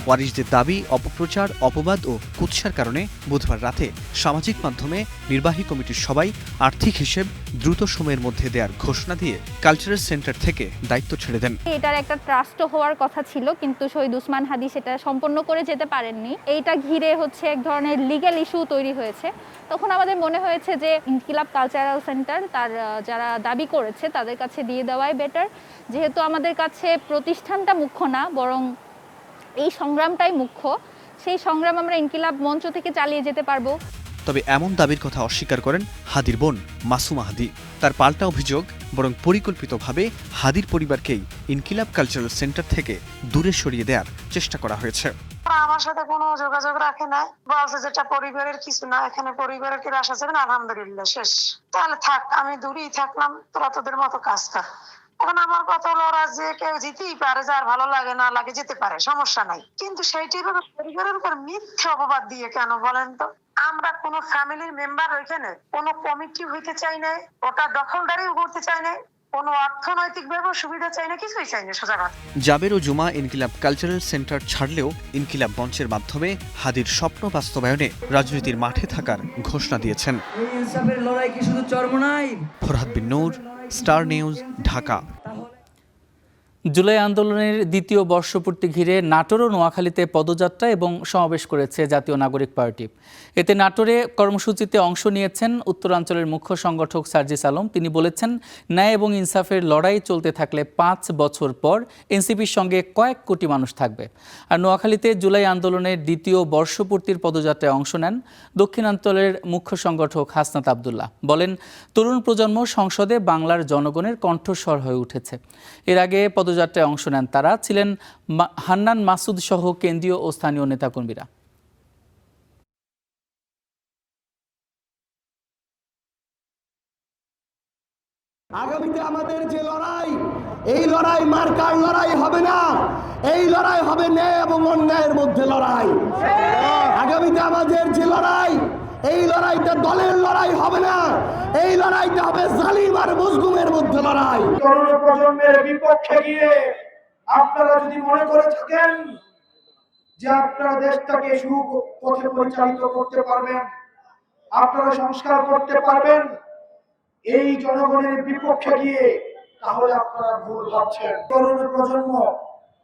ওয়ারিশদের দাবি, অপপ্রচার, অপবাদ ও কুৎসার কারণে বুধবার রাতে সামাজিক মাধ্যমে নির্বাহী কমিটির সবাই আর্থিক হিসেব দ্রুত সময়ের মধ্যে দেওয়ার ঘোষণা দিয়ে কালচারাল সেন্টার থেকে দায়িত্ব ছেড়ে দেন। এটার একটা ট্রাস্ট হওয়ার কথা ছিল, কিন্তু শহীদ ওসমান হাদি সেটা সম্পন্ন করে যেতে পারেননি। এইটা ঘিরে এক ধরনের লিগ্যাল ইস্যু তৈরি হয়েছে। তখন আমাদের মনে হয়েছে যে ইনকিলাব কালচারাল সেন্টার তার যারা দাবি করেছে তাদের কাছে দিয়ে দেওয়াই বেটার, যেহেতু আমাদের কাছে প্রতিষ্ঠানটা মুখ্য না, বরং এই সংগ্রামটাই মুখ্য। সেই সংগ্রাম আমরা ইনকিলাব মঞ্চ থেকে চালিয়ে যেতে পারবো। তবে এমন দাবির কথা অস্বীকার করেন হাদির বোন মাসুমা হাদি। তার পাল্টা অভিযোগ, বরং পরিকল্পিতভাবে হাদির পরিবারকেই ইনকিলাব কালচারাল সেন্টার থেকে দূরে সরিয়ে দেওয়ার চেষ্টা করা হয়েছে। আমার সাথে কোনো যোগাযোগ রাখে না, বলছে যেটা পরিবারের কিছু না, এখানে পরিবারের কি আশা যাবে না, আলহামদুলিল্লাহ শেষ, তাহলে থাক, আমি দূরেই থাকলাম, তোরা তোদের মতো কাজ কর। এখন আমার কথা হলো, ওরা যে কেউ যেতেই পারে, যার ভালো লাগে না লাগে যেতে পারে, সমস্যা নাই, কিন্তু সেইটাই ভাবে পরিবারের উপর মিথ্যে অপবাদ দিয়ে কেন বলেন তো? আমরা কোনো ফ্যামিলির মেম্বার ওইখানে কোনো কমিটি হইতে চাই না, ওটা দখলদারিও করতে চাই না, কোনো অর্থনৈতিক ভাবে সুবিধা চাই না, কিছুই চাই না। সোজা কথা, জাবের ও জুমা ইনকিলাব কালচারাল সেন্টার ছাড়লেও ইনকিলাব মঞ্চের মাধ্যমে হাদির স্বপ্ন বাস্তবায়নে রাজনীতির মাঠে থাকার ঘোষণা দিয়েছেন। ফরহাদ বিন নূর, স্টার নিউজ, ঢাকা। জুলাই আন্দোলনের দ্বিতীয় বর্ষপূর্তি ঘিরে নাটোর ও নোয়াখালীতে পদযাত্রা এবং সমাবেশ করেছে জাতীয় নাগরিক পার্টি। এতে নাটোরে কর্মসূচিতে অংশ নিয়েছেন উত্তরাঞ্চলের মুখ্য সংগঠক সার্জিস আলম। তিনি বলেছেন, ন্যায় এবং ইনসাফের লড়াই চলতে থাকলে 5 বছর পর এনসিপির সঙ্গে কয়েক কোটি মানুষ থাকবে। আর নোয়াখালীতে জুলাই আন্দোলনের দ্বিতীয় বর্ষপূর্তির পদযাত্রায় অংশ নেন দক্ষিণাঞ্চলের মুখ্য সংগঠক হাসনাত আবদুল্লাহ। বলেন, তরুণ প্রজন্ম সংসদে বাংলার জনগণের কণ্ঠস্বর হয়ে উঠেছে। এর আগে পদযাত্রায় অংশ নেন তারা ছিলেন হান্নান মাসুদ সহ কেন্দ্রীয় ও স্থানীয় নেতাকর্মীরা। আগামীতে আমাদের যে লড়াই, এই লড়াই মার্কার লড়াই হবে না, এই লড়াই হবে ন্যায় এবং অন্যায়ের মধ্যে লড়াই। আগামীতে আমাদের যে লড়াই, এই লড়াইটা দলের লড়াই হবে না, এই লড়াইটা হবে জালিম আর মজলুমের মধ্যে লড়াই। তরুণ প্রজন্মের বিপক্ষে গিয়ে আপনারা যদি মনে করে থাকেন যে আপনারা দেশটাকে সুপথে পরিচালিত করতে পারবেন, আপনারা সংস্কার করতে পারবেন এই জনগণের বিপক্ষে গিয়ে, তাহলে আপনারা ভুল ভাবছেন। তরুণ প্রজন্ম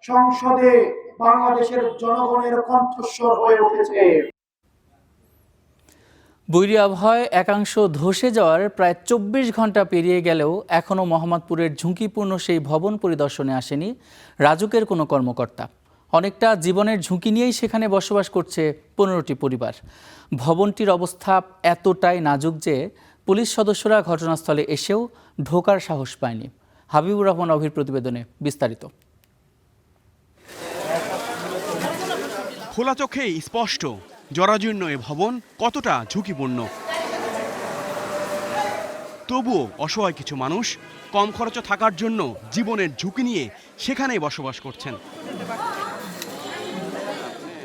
সংসদে বাংলাদেশের জনগণের কণ্ঠস্বর হয়ে উঠেছে। বৈরী আবহাওয়ায় একাংশ ধসে যাওয়ার প্রায় 24 ঘন্টা পেরিয়ে গেলেও এখনও মোহাম্মদপুরের ঝুঁকিপূর্ণ সেই ভবন পরিদর্শনে আসেনি রাজুকের কোনো কর্মকর্তা। অনেকটা জীবনের ঝুঁকি নিয়েই সেখানে বসবাস করছে 15টি পরিবার। ভবনটির অবস্থা এতটাই নাজুক যে পুলিশ সদস্যরা ঘটনাস্থলে এসেও ঢোকার সাহস পায়নি। হাবিবুর রহমান অভির প্রতিবেদনে বিস্তারিত। খোলা চোখেই স্পষ্ট জরাজীর্ণ এ ভবন কতটা ঝুঁকিপূর্ণ। তবুও অসহায় কিছু মানুষ কম খরচে থাকার জন্য জীবনের ঝুঁকি নিয়ে সেখানেই বসবাস করছেন।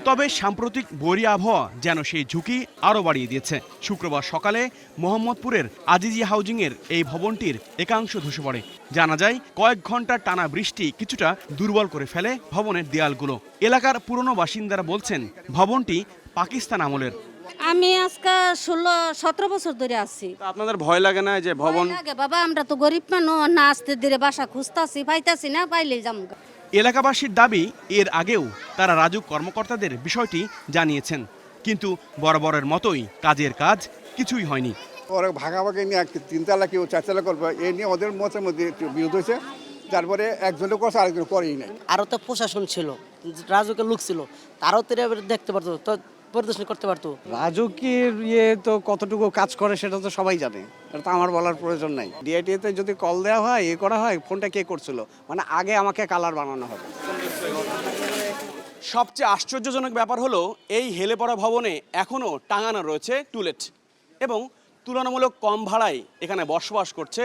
তবে সাম্প্রতিক বৈরী আবহাওয়া যেন সেই ঝুঁকি আরও বাড়িয়ে দিয়েছে। শুক্রবার সকালে মোহাম্মদপুরের আজিজি হাউজিংয়ের এই ভবনটির একাংশ ধসে পড়ে। জানা যায়, কয়েক ঘন্টার টানা বৃষ্টি কিছুটা দুর্বল করে ফেলে ভবনের দেয়ালগুলো। এলাকার পুরনো বাসিন্দারা বলছেন, ভবনটি পাকিস্তান আমলের। আমি আজকে 16-17 বছর ধরে আছি। আপনাদের ভয় লাগে না যে ভবন? লাগে বাবা, আমরা তো গরিব মানুষ, না আসতে ধীরে বাসা খুঁজতাছি, পাইতাছি না, পাইলে যাম। এলাকাবাসীর দাবি, এর আগেও তারা রাজুক কর্মকর্তাদের বিষয়টি জানিয়েছেন, কিন্তু বরাবরের মতোই কাজের কাজ কিছুই হয়নি। ওরা ভাগাভাগি নিয়ে 3 তালা কেউ 4 তালা করবে, এই নিয়ে ওদের মতের মধ্যে একটু বিরোধ হয়েছে। তারপরে একজনের করছে, আরেকজন করেই নাই। আরও তো প্রশাসন ছিল, রাজুকের লোক ছিল, তারাও তো দেখতে পারতো, তো পরিদর্শন করতে পারতো। রাজুকের তো কতটুকু কাজ করে সেটা তো সবাই জানে, এটা তো আমার বলার প্রয়োজন নাই। ডিআইটিতে যদি কল দেওয়া হয়, করা হয়, ফোনটা কে করছিল, মানে আগে আমাকে কালার বানানো হবে। সবচেয়ে আশ্চর্যজনক ব্যাপার হলো, এই হেলে পড়া ভবনে এখনও টাঙানো রয়েছে টুলেট, এবং তুলনামূলক কম ভাড়ায় এখানে বসবাস করছে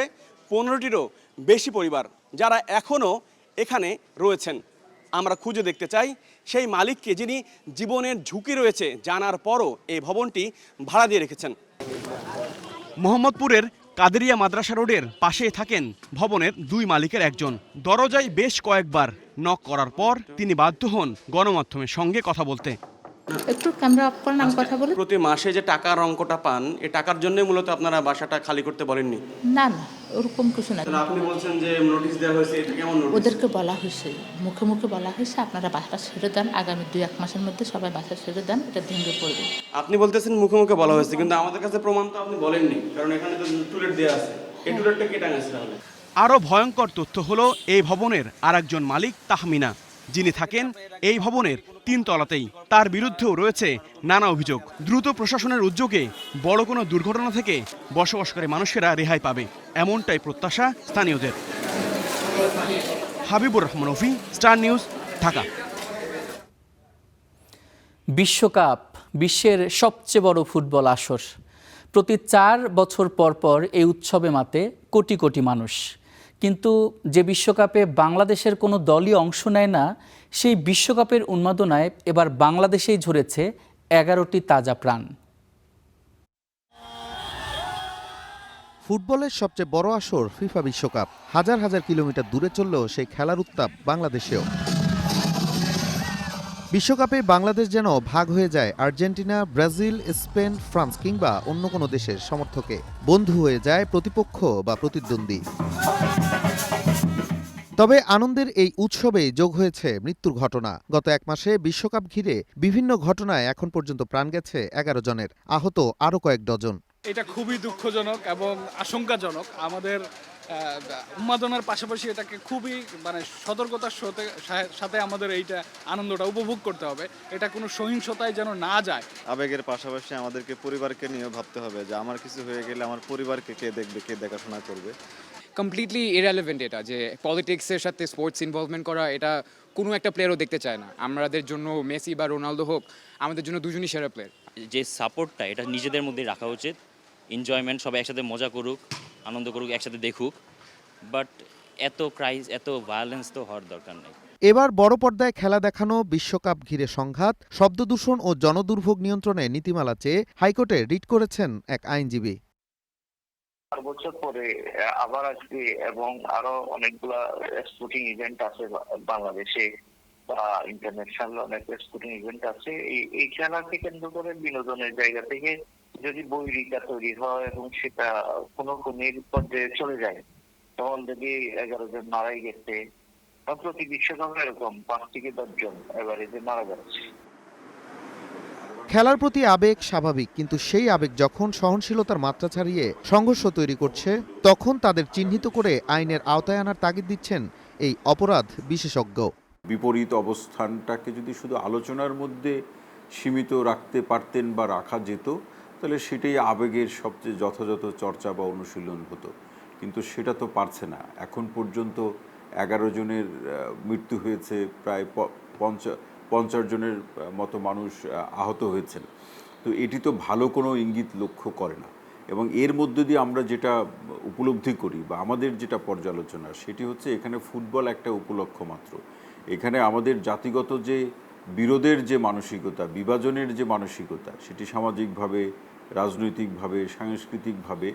15টিরও বেশি পরিবার, যারা এখনও এখানে রয়েছেন। আমরা খুঁজে দেখতে চাই সেই মালিককে, যিনি জীবনের ঝুঁকি রয়েছে জানার পরও এই ভবনটি ভাড়া দিয়ে রেখেছেন। মোহাম্মদপুরের কাদেরিয়া মাদ্রাসা রোডের পাশেই থাকেন ভবনের 2 মালিকের একজন। দরজায় বেশ কয়েকবার নক করার পর তিনি বাধ্য হন গণমাধ্যমের সঙ্গে কথা বলতে। একটু ক্যামেরা অফ করেন, আমি কথা বলি। প্রতি মাসে যে টাকার অঙ্কটা পান, এই টাকার জন্যই মূলত আপনারা বাসাটা খালি করতে বলেননি? না না, ওরকম কিছু না। আপনি বলছেন যে নোটিশ দেওয়া হয়েছে, এটা কেমন নোটিশ? ওদেরকে বলা হয়েছে, মুখে মুখে বলা হয়েছে, আপনারা বাসা ছেড়ে দেন, আগামী 2-1 মাসের মধ্যে সবাই বাসা ছেড়ে দেন, এটা ভেঙে পড়বে। আপনি বলতেছেন মুখে মুখে বলা হয়েছে, কিন্তু আমাদের কাছে প্রমাণ তো আপনি বলেননি, কারণ এখানে তো টুলেট দেওয়া আছে। এই টুলেটটা কে টাঙাচ্ছে তাহলে? আরও ভয়ঙ্কর তথ্য হলো, এই ভবনের আরেকজন মালিক তাহমিনা, যিনি থাকেন এই ভবনের 3 তলাতেই। তার বিরুদ্ধেও রয়েছে নানা অভিযোগ। দ্রুত প্রশাসনের উদ্যোগে বড় কোনো দুর্ঘটনা থেকে বসবাসকারী মানুষেরা রেহাই পাবে, এমনটাই প্রত্যাশা স্থানীয়দের। Habibur Rahman Ofi, Star News, Dhaka. বিশ্বকাপ বিশ্বের সবচেয়ে বড় ফুটবল আসর। প্রতি 4 বছর পর পর এই উৎসবে মাতে কোটি কোটি মানুষ। কিন্তু যে বিশ্বকাপে বাংলাদেশের কোনো দলই অংশ নেয় না, সেই বিশ্বকাপের উন্মাদনায় এবার বাংলাদেশেই ঝরেছে 11টি তাজা প্রাণ। ফুটবলের সবচেয়ে বড় আসর ফিফা বিশ্বকাপ। হাজার হাজার কিলোমিটার দূরে চললেও সেই খেলার উত্তাপ বাংলাদেশেও। বিশ্বকাপে বাংলাদেশ যেন ভাগ হয়ে যায় আর্জেন্টিনা, ব্রাজিল, স্পেন, ফ্রান্স কিংবা অন্য কোনো দেশের সমর্থকে। বন্ধু হয়ে যায় প্রতিপক্ষ বা প্রতিদ্বন্দ্বী। তবে আনন্দের এই উৎসবে যোগ হয়েছে মৃত্যুর ঘটনা। গত এক মাসে বিশ্বকাপ ঘিরে বিভিন্ন ঘটনায় এখন পর্যন্ত প্রাণ গেছে 11 জনের, আহত আরও কয়েক ডজন। এটা খুবই দুঃখজনক এবং আশঙ্কাজনক। আমাদের উন্মাদনার পাশাপাশি এটাকে খুবই সতর্কতার সাথে আমাদের এইটা আনন্দটা উপভোগ করতে হবে। এটা কোনো সহিংসতায় যেন না যায়। আবেগের পাশাপাশি আমাদেরকে পরিবারকে নিয়ে ভাবতে হবে যে আমার কিছু হয়ে গেলে আমার পরিবারকে কে দেখবে, কে দেখাশোনা করবে। কমপ্লিটলি ইররেলেভেন্ট এটা, যে পলিটিক্সের সাথে স্পোর্টস ইনভলভমেন্ট করা, এটা কোনো একটা প্লেয়ারও দেখতে চায় না। আমাদের জন্য মেসি বা রোনালদো হোক, আমাদের জন্য দুজনই সেরা প্লেয়ার। যে সাপোর্টটা এটা নিজেদের মধ্যে রাখা উচিত। এনজয়মেন্ট, সবাই একসাথে মজা করুক, আনন্দ করুক, একসাথে দেখুক, বাট এত ক্রাইস, এত ভায়োলেন্স তো হওয়ার দরকার নেই। এবার বড় পর্দায় খেলা দেখানো, বিশ্বকাপ ঘিরে সংঘাত, শব্দদূষণ ও জনদুর্ভোগ নিয়ন্ত্রণে নীতিমালা চেয়ে হাইকোর্টে রিট করেছেন এক আইনজীবী। 4 বছর পরে আবার আসবে এবং আরো অনেকগুলা স্পোর্টিং ইভেন্ট আছে বাংলাদেশে বা ইন্টারন্যাশনাল অনেক স্পোর্টিং ইভেন্ট আছে। এই খেলাকে কেন্দ্র করে বিনোদনের জায়গা থেকে যদি বৈরিতা তৈরি হয় এবং সেটা কোনো পর্যায়ে চলে যায়, তখন যদি 11 জন মারাই গেছে, প্রতি বিশ্বকাপে এরকম 5 থেকে 10 জন এভারেজে মারা যাচ্ছে। খেলার প্রতি আবেগ স্বাভাবিক, কিন্তু সেই আবেগ যখন সহনশীলতার মাত্রা ছাড়িয়ে সংঘর্ষ তৈরি করছে, তখন তাদের চিহ্নিত করে আইনের আওতায় আনার তাগিদ দিচ্ছেন এই অপরাধ বিশেষজ্ঞ। বিপরীত অবস্থানটাকে যদি শুধু আলোচনার মধ্যে সীমিত রাখতে পারতেন বা রাখা যেত, তাহলে সেটাই আবেগের সবচেয়ে যথাযথ চর্চা বা অনুশীলন হতো, কিন্তু সেটা তো পারছে না। এখন পর্যন্ত 11 জনের মৃত্যু হয়েছে, প্রায় 50 জনের মতো মানুষ আহত হয়েছেন। তো এটি তো ভালো কোনো ইঙ্গিত লক্ষ্য করে না। এবং এর মধ্যে দিয়ে আমরা যেটা উপলব্ধি করি বা আমাদের যেটা পর্যালোচনা, সেটি হচ্ছে এখানে ফুটবল একটা উপলক্ষ মাত্র। এখানে আমাদের জাতিগত যে বিরোধের যে মানসিকতা, বিভাজনের যে মানসিকতা, সেটি সামাজিকভাবে, রাজনৈতিকভাবে, সাংস্কৃতিকভাবে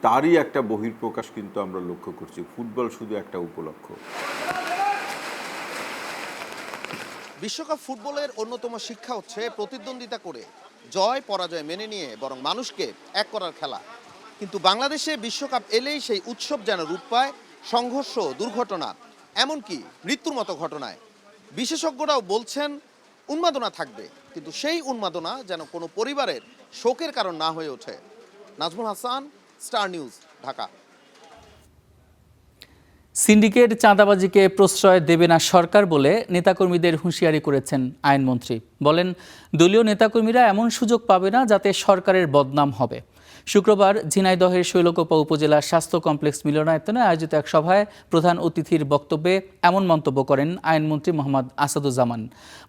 তারই একটা বহিঃপ্রকাশ কিন্তু আমরা লক্ষ্য করছি। ফুটবল শুধু একটা উপলক্ষ। বিশ্বকাপ ফুটবলের অন্যতম শিক্ষা হচ্ছে প্রতিদ্বন্দ্বিতা করে জয় পরাজয় মেনে নিয়ে বরং মানুষকে এক করার খেলা। কিন্তু বাংলাদেশে বিশ্বকাপ এলেই সেই উৎসব যেন রূপ পায় সংঘর্ষ, দুর্ঘটনা, এমনকি মৃত্যুর মতো ঘটনায়। বিশেষজ্ঞরাও বলছেন উন্মাদনা থাকবে, কিন্তু সেই উন্মাদনা যেন কোনো পরিবারের শোকের কারণ না হয়ে ওঠে। Nazmul Hasan, Star News, Dhaka. Syndicate চাঁদাবাজিকে প্রশ্রয় দেবে না সরকার বলে নেতাকর্মীদের হুঁশিয়ারি করেছেন আইনমন্ত্রী। বলেন, দলীয় নেতাকর্মীরা এমন সুযোগ পাবে না যাতে সরকারের বদনাম হবে। শুক্রবার ঝিনাইদহের শৈলকুপা উপজেলা স্বাস্থ্য কমপ্লেক্স মিলনায়তনে আয়োজিত এক সভায় প্রধান অতিথির বক্তব্যে এমন মন্তব্য করেন আইনমন্ত্রী মোহাম্মদ আসাদুজ্জামান।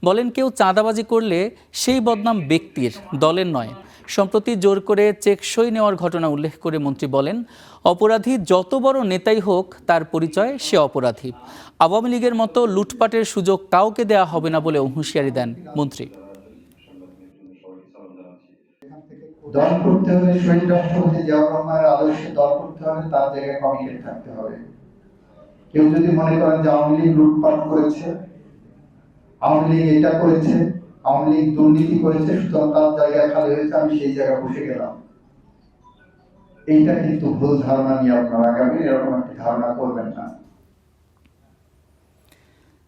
বলেন, কেউ চাঁদাবাজি করলে সেই বদনাম ব্যক্তির, দলের নয়। সম্প্রতি জোর করে চেক সই নেওয়ার ঘটনা উল্লেখ করে মন্ত্রী বলেন, অপরাধী যত বড় নেতাই হোক, তার পরিচয় সে অপরাধী। আওয়ামী লীগের মতো লুটপাটের সুযোগ কাউকে দেওয়া হবে না বলেও হুঁশিয়ারি দেন মন্ত্রী। দল করতে হলে শহীদ রাষ্ট্রপতি জিয়াউর রহমানের আদর্শে দল করতে হলে তার জায়গায় কমিটেড থাকতে হবে। কেউ যদি মনে করেন যে আওয়ামী লীগ লুটপাট করেছে, আওয়ামী লীগ এটা করেছে, আওয়ামী লীগ দুর্নীতি করেছে, সুতরাং তার জায়গায় খালি হয়েছে, আমি সেই জায়গায় বসে গেলাম, এইটা কিন্তু ভুল ধারণা নিয়ে আপনারা আগামী এরকম একটা ধারণা করবেন না।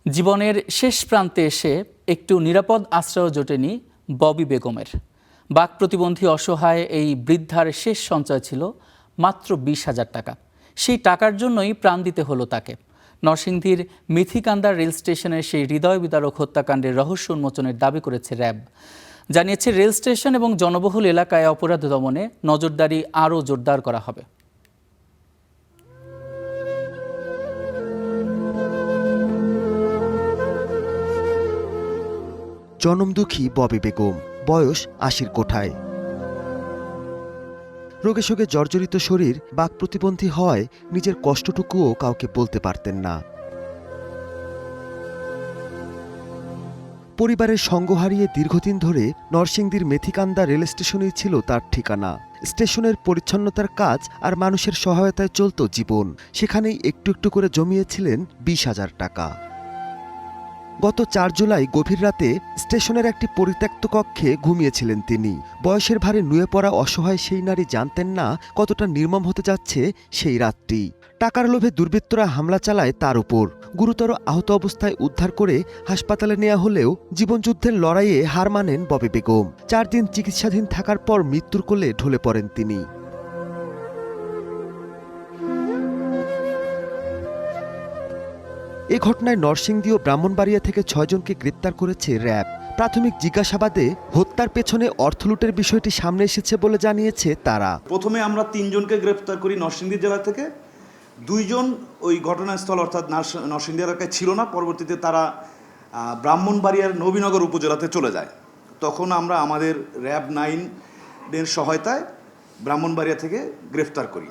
জীবনের শেষ প্রান্তে এসে একটু নিরাপদ আশ্রয় জোটেনি ববি বেগমের। বাক প্রতিবন্ধী অসহায় এই বৃদ্ধার শেষ সঞ্চয় ছিল মাত্র 20,000 টাকা। সেই টাকার জন্যই প্রাণ দিতে হলো তাকে। নরসিংদীর মিথিকান্দার রেল স্টেশনের সেই হৃদয় বিদারক হত্যাকাণ্ডের রহস্য উন্মোচনের দাবি করেছে র্যাব। জানিয়েছে, রেল স্টেশন এবং জনবহুল এলাকায় অপরাধ দমনে নজরদারি আরও জোরদার করা হবে। জনমদুঃখী ববি বেগম, বয়স 80-র কোঠায়। রোগে শোকে জর্জরিত শরীর, বাক প্রতিবন্ধী হওয়ায় নিজের কষ্টটুকুও কাউকে বলতে পারতেন না। পরিবারের সঙ্গ হারিয়ে দীর্ঘদিন ধরে নরসিংদীর মেথিকান্দা রেল স্টেশনেই ছিল তার ঠিকানা। স্টেশনের পরিচ্ছন্নতার কাজ আর মানুষের সহায়তায় চলত জীবন। সেখানেই একটু একটু করে জমিয়েছিলেন 20,000 টাকা। গত 4 জুলাই গভীর রাতে স্টেশনের একটি পরিত্যক্ত কক্ষে ঘুমিয়েছিলেন তিনি। বয়সের ভারে নুয়ে পড়া অসহায় সেই নারী জানতেন না কতটা নির্মম হতে যাচ্ছে সেই রাতটি। টাকার লোভে দুর্বৃত্তরা হামলা চালায় তার উপর। গুরুতর আহত অবস্থায় উদ্ধার করে হাসপাতালে নেওয়া হলেও জীবনযুদ্ধের লড়াইয়ে হার মানেন ববি বেগম। 4 দিন চিকিৎসাধীন থাকার পর মৃত্যুর কোলে ঢলে পড়েন তিনি। এ ঘটনায় নরসিংদী ও ব্রাহ্মণবাড়িয়া থেকে 6 জনকে গ্রেপ্তার করেছে র্যাব। প্রাথমিক জিজ্ঞাসাবাদে হত্যার পেছনে অর্থ লুটের বিষয়টি সামনে এসেছে বলে জানিয়েছে তারা। প্রথমে আমরা 3 জনকে গ্রেপ্তার করি নরসিংদী জেলা থেকে। 2 জন ওই ঘটনাস্থল অর্থাৎ নরসিংদী এলাকায় ছিল না, পরবর্তীতে তারা ব্রাহ্মণবাড়িয়ার নবীনগর উপজেলাতে চলে যায়। তখন আমরা আমাদের র্যাব 9 এর সহায়তায় ব্রাহ্মণবাড়িয়া থেকে গ্রেফতার করি।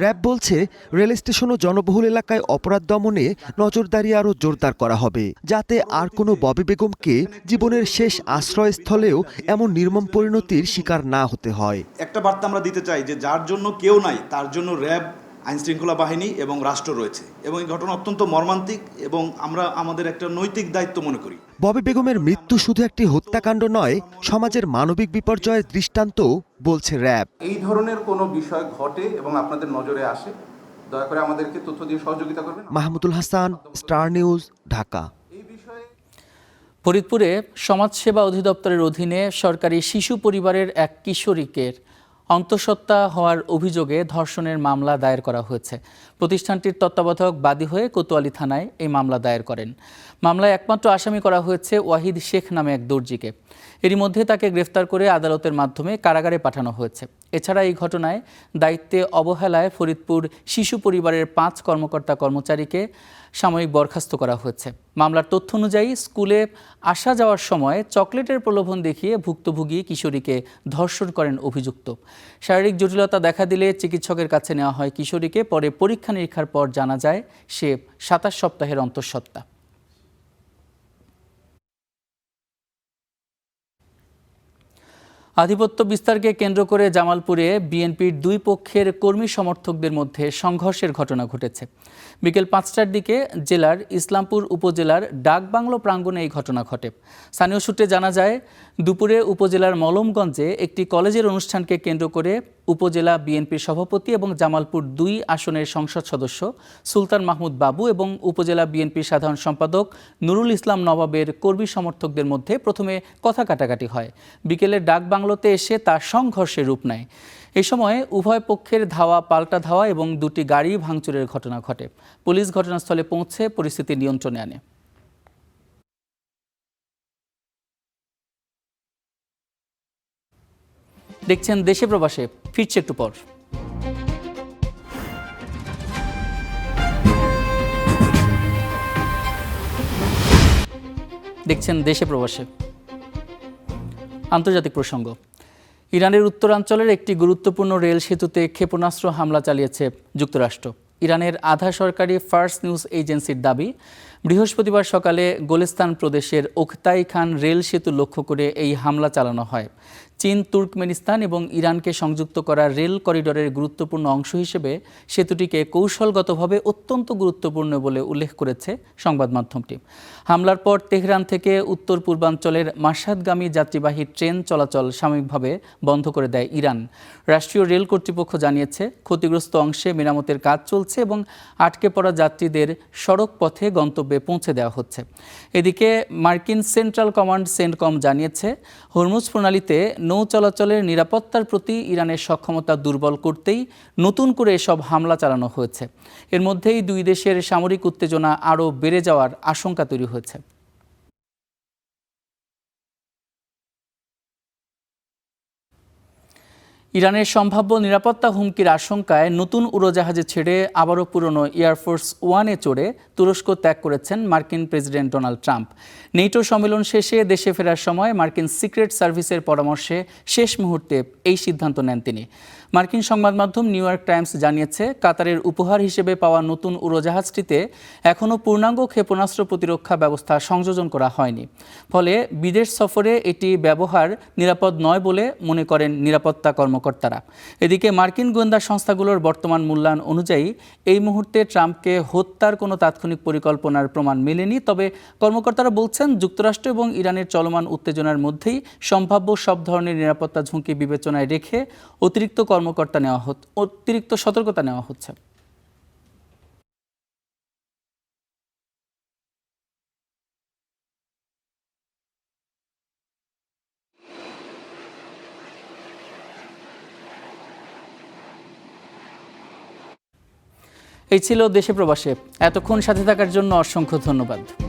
র্যাব বলছে রেল স্টেশন ও জনবহুল এলাকায় অপরাধ দমনে নজরদারি আরও জোরদার করা হবে, যাতে আর কোনো ববি বেগমকে জীবনের শেষ আশ্রয়স্থলেও এমন নির্মম পরিণতির শিকার না হতে হয়। একটা বার্তা আমরা দিতে চাই যে যার জন্য কেউ নাই তার জন্য র্যাব, আইনশৃঙ্খলা বাহিনী এবং রাষ্ট্র রয়েছে, এবং এই ঘটনা অত্যন্ত মর্মান্তিক এবং আমরা আমাদের একটা নৈতিক দায়িত্ব মনে করি। ববি বেগমের মৃত্যু শুধু একটি হত্যাকাণ্ড নয়, সমাজের মানবিক বিপর্যয়ের দৃষ্টান্ত বলছে র্যাব। এই ধরনের কোনো বিষয় ঘটে এবং আপনাদের নজরে আসে, দয়া করে আমাদেরকে তথ্য দিয়ে সহযোগিতা করবেন। Mahmudul Hasan, Star News, Dhaka. ফরিদপুরে সমাজসেবা অধিদপ্তরের অধীনে সরকারি শিশু পরিবারের এক কিশোরীকে অন্তঃসত্ত্বা হওয়ার অভিযোগে ধর্ষণের মামলা দায়ের করা হয়েছে। প্রতিষ্ঠানটির তত্ত্বাবধায়ক বাদী হয়ে কোতোয়ালি থানায় এই মামলা দায়ের করেন। মামলায় একমাত্র আসামি করা হয়েছে ওয়াহিদ শেখ নামে এক দর্জিকে। এরই মধ্যে তাকে গ্রেফতার করে আদালতের মাধ্যমে কারাগারে পাঠানো হয়েছে। এছাড়া এই ঘটনায় দায়িত্বে অবহেলায় ফরিদপুর শিশু পরিবারের 5 কর্মকর্তা কর্মচারীকে সাময়িক বরখাস্ত করা হয়েছে। মামলার তথ্য অনুযায়ী স্কুলে আসা যাওয়ার সময় চকলেটের প্রলোভন দেখিয়ে ভুক্তভোগী কিশোরীকে ধর্ষণ করেন অভিযুক্ত। শারীরিক জটিলতা দেখা দিলে চিকিৎসকের কাছে নেওয়া হয় কিশোরীকে। পরে পরীক্ষা নিরীক্ষার পর জানা যায় সে 27 সপ্তাহের অন্তঃসত্ত্বা। আধিপত্য বিস্তারকে কেন্দ্র করে জামালপুরে বিএনপির 2 পক্ষের কর্মী সমর্থকদের মধ্যে সংঘর্ষের ঘটনা ঘটেছে। বিকেল 5টার দিকে জেলার ইসলামপুর উপজেলার ডাকবাংলো প্রাঙ্গণে এই ঘটনা ঘটে। স্থানীয় সূত্রে জানা যায়, দুপুরে উপজেলার মলমগঞ্জে একটি কলেজের অনুষ্ঠানকে কেন্দ্র করে উপজেলা বিএনপির সভাপতি এবং জামালপুর 2 আসনের সংসদ সদস্য সুলতান মাহমুদ বাবু এবং উপজেলা বিএনপির সাধারণ সম্পাদক নুরুল ইসলাম নবাবের কর্মী সমর্থকদের মধ্যে প্রথমে কথা কাটাকাটি হয়। বিকেলে ডাকবাংলোতে এসে তা সংঘর্ষের রূপ নেয়। এই সময় উভয় পক্ষের ধাওয়া পাল্টা ধাওয়া এবং 2টি গাড়ি ভাঙচুরের ঘটনা ঘটে। পুলিশ ঘটনাস্থলে পৌঁছে পরিস্থিতি নিয়ন্ত্রণে আনে। দেখছেন দেশে প্রবাসে, ফিরছে একটু পর। দেখছেন দেশে প্রবাসে। আন্তর্জাতিক প্রসঙ্গ। ইরানের উত্তরাঞ্চলের একটি গুরুত্বপূর্ণ রেল সেতুতে ক্ষেপণাস্ত্র হামলা চালিয়েছে যুক্তরাষ্ট্র। ইরানের আধা সরকারি ফার্স নিউজ এজেন্সির দাবি, বৃহস্পতিবার সকালে গোলেস্তান প্রদেশের ওখতাই খান রেল সেতু লক্ষ্য করে এই হামলা চালানো হয়। চীন, তুর্কমেনিস্তান এবং ইরানকে সংযুক্ত করা রেল করিডোরের গুরুত্বপূর্ণ অংশ হিসেবে সেতুটিকে কৌশলগতভাবে অত্যন্ত গুরুত্বপূর্ণ বলে উল্লেখ করেছে সংবাদ মাধ্যমটি। হামলার পর তেহরান থেকে উত্তর পূর্বাঞ্চলের মাশহাদগামী যাত্রীবাহী ট্রেন চলাচল সাময়িকভাবে বন্ধ করে দেয় ইরান। রাষ্ট্রীয় রেল কর্তৃপক্ষ জানিয়েছে, ক্ষতিগ্রস্ত অংশে মেরামতের কাজ চলছে এবং আটকে পড়া যাত্রীদের সড়ক পথে গন্তব্যে পৌঁছে দেওয়া হচ্ছে। এদিকে মার্কিন সেন্ট্রাল কমান্ড সেন্টকম জানিয়েছে, হরমুজ প্রণালীতে নৌ চলাচলের নিরাপত্তার প্রতি ইরানের সক্ষমতা দুর্বল করতেই নতুন করে এসব হামলা চালানো হয়েছে। এর মধ্যেই 2 দেশের সামরিক উত্তেজনা আরও বেড়ে যাওয়ার আশঙ্কা তৈরি হয়েছে। ইরানের সম্ভাব্য নিরাপত্তা হুমকির আশঙ্কায় নতুন উড়োজাহাজে ছেড়ে আবারও পুরনো এয়ারফোর্স 1-এ চড়ে তুরস্ক ত্যাগ করেছেন মার্কিন প্রেসিডেন্ট ডোনাল্ড ট্রাম্প। নেটো সম্মেলন শেষে দেশে ফেরার সময় মার্কিন সিক্রেট সার্ভিসের পরামর্শে শেষ মুহূর্তে এই সিদ্ধান্ত নেন তিনি। মার্কিন সংবাদ মাধ্যম নিউ ইয়র্ক টাইমস জানিয়েছে, কাতারের উপহার হিসেবে পাওয়া নতুন উড়োজাহাজটিতে এখনও পূর্ণাঙ্গ ক্ষেপণাস্ত্র প্রতিরক্ষা ব্যবস্থা সংযোজন করা হয়নি। ফলে বিদেশ সফরে এটি ব্যবহার নিরাপদ নয় বলে মনে করেন নিরাপত্তা কর্মকর্তারা। এদিকে মার্কিন গোয়েন্দা সংস্থাগুলোর বর্তমান মূল্যায়ন অনুযায়ী এই মুহূর্তে ট্রাম্পকে হত্যার কোনো তাৎক্ষণিক পরিকল্পনার প্রমাণ মেলেনি। তবে কর্মকর্তারা বলছেন, যুক্তরাষ্ট্র এবং ইরানের চলমান উত্তেজনার মধ্যেই সম্ভাব্য সব ধরনের নিরাপত্তা ঝুঁকি বিবেচনায় রেখে অতিরিক্ত সতর্কতা নেওয়া হচ্ছে। এই ছিল দেশে প্রবাসে। এতক্ষণ সাথে থাকার জন্য অসংখ্য ধন্যবাদ।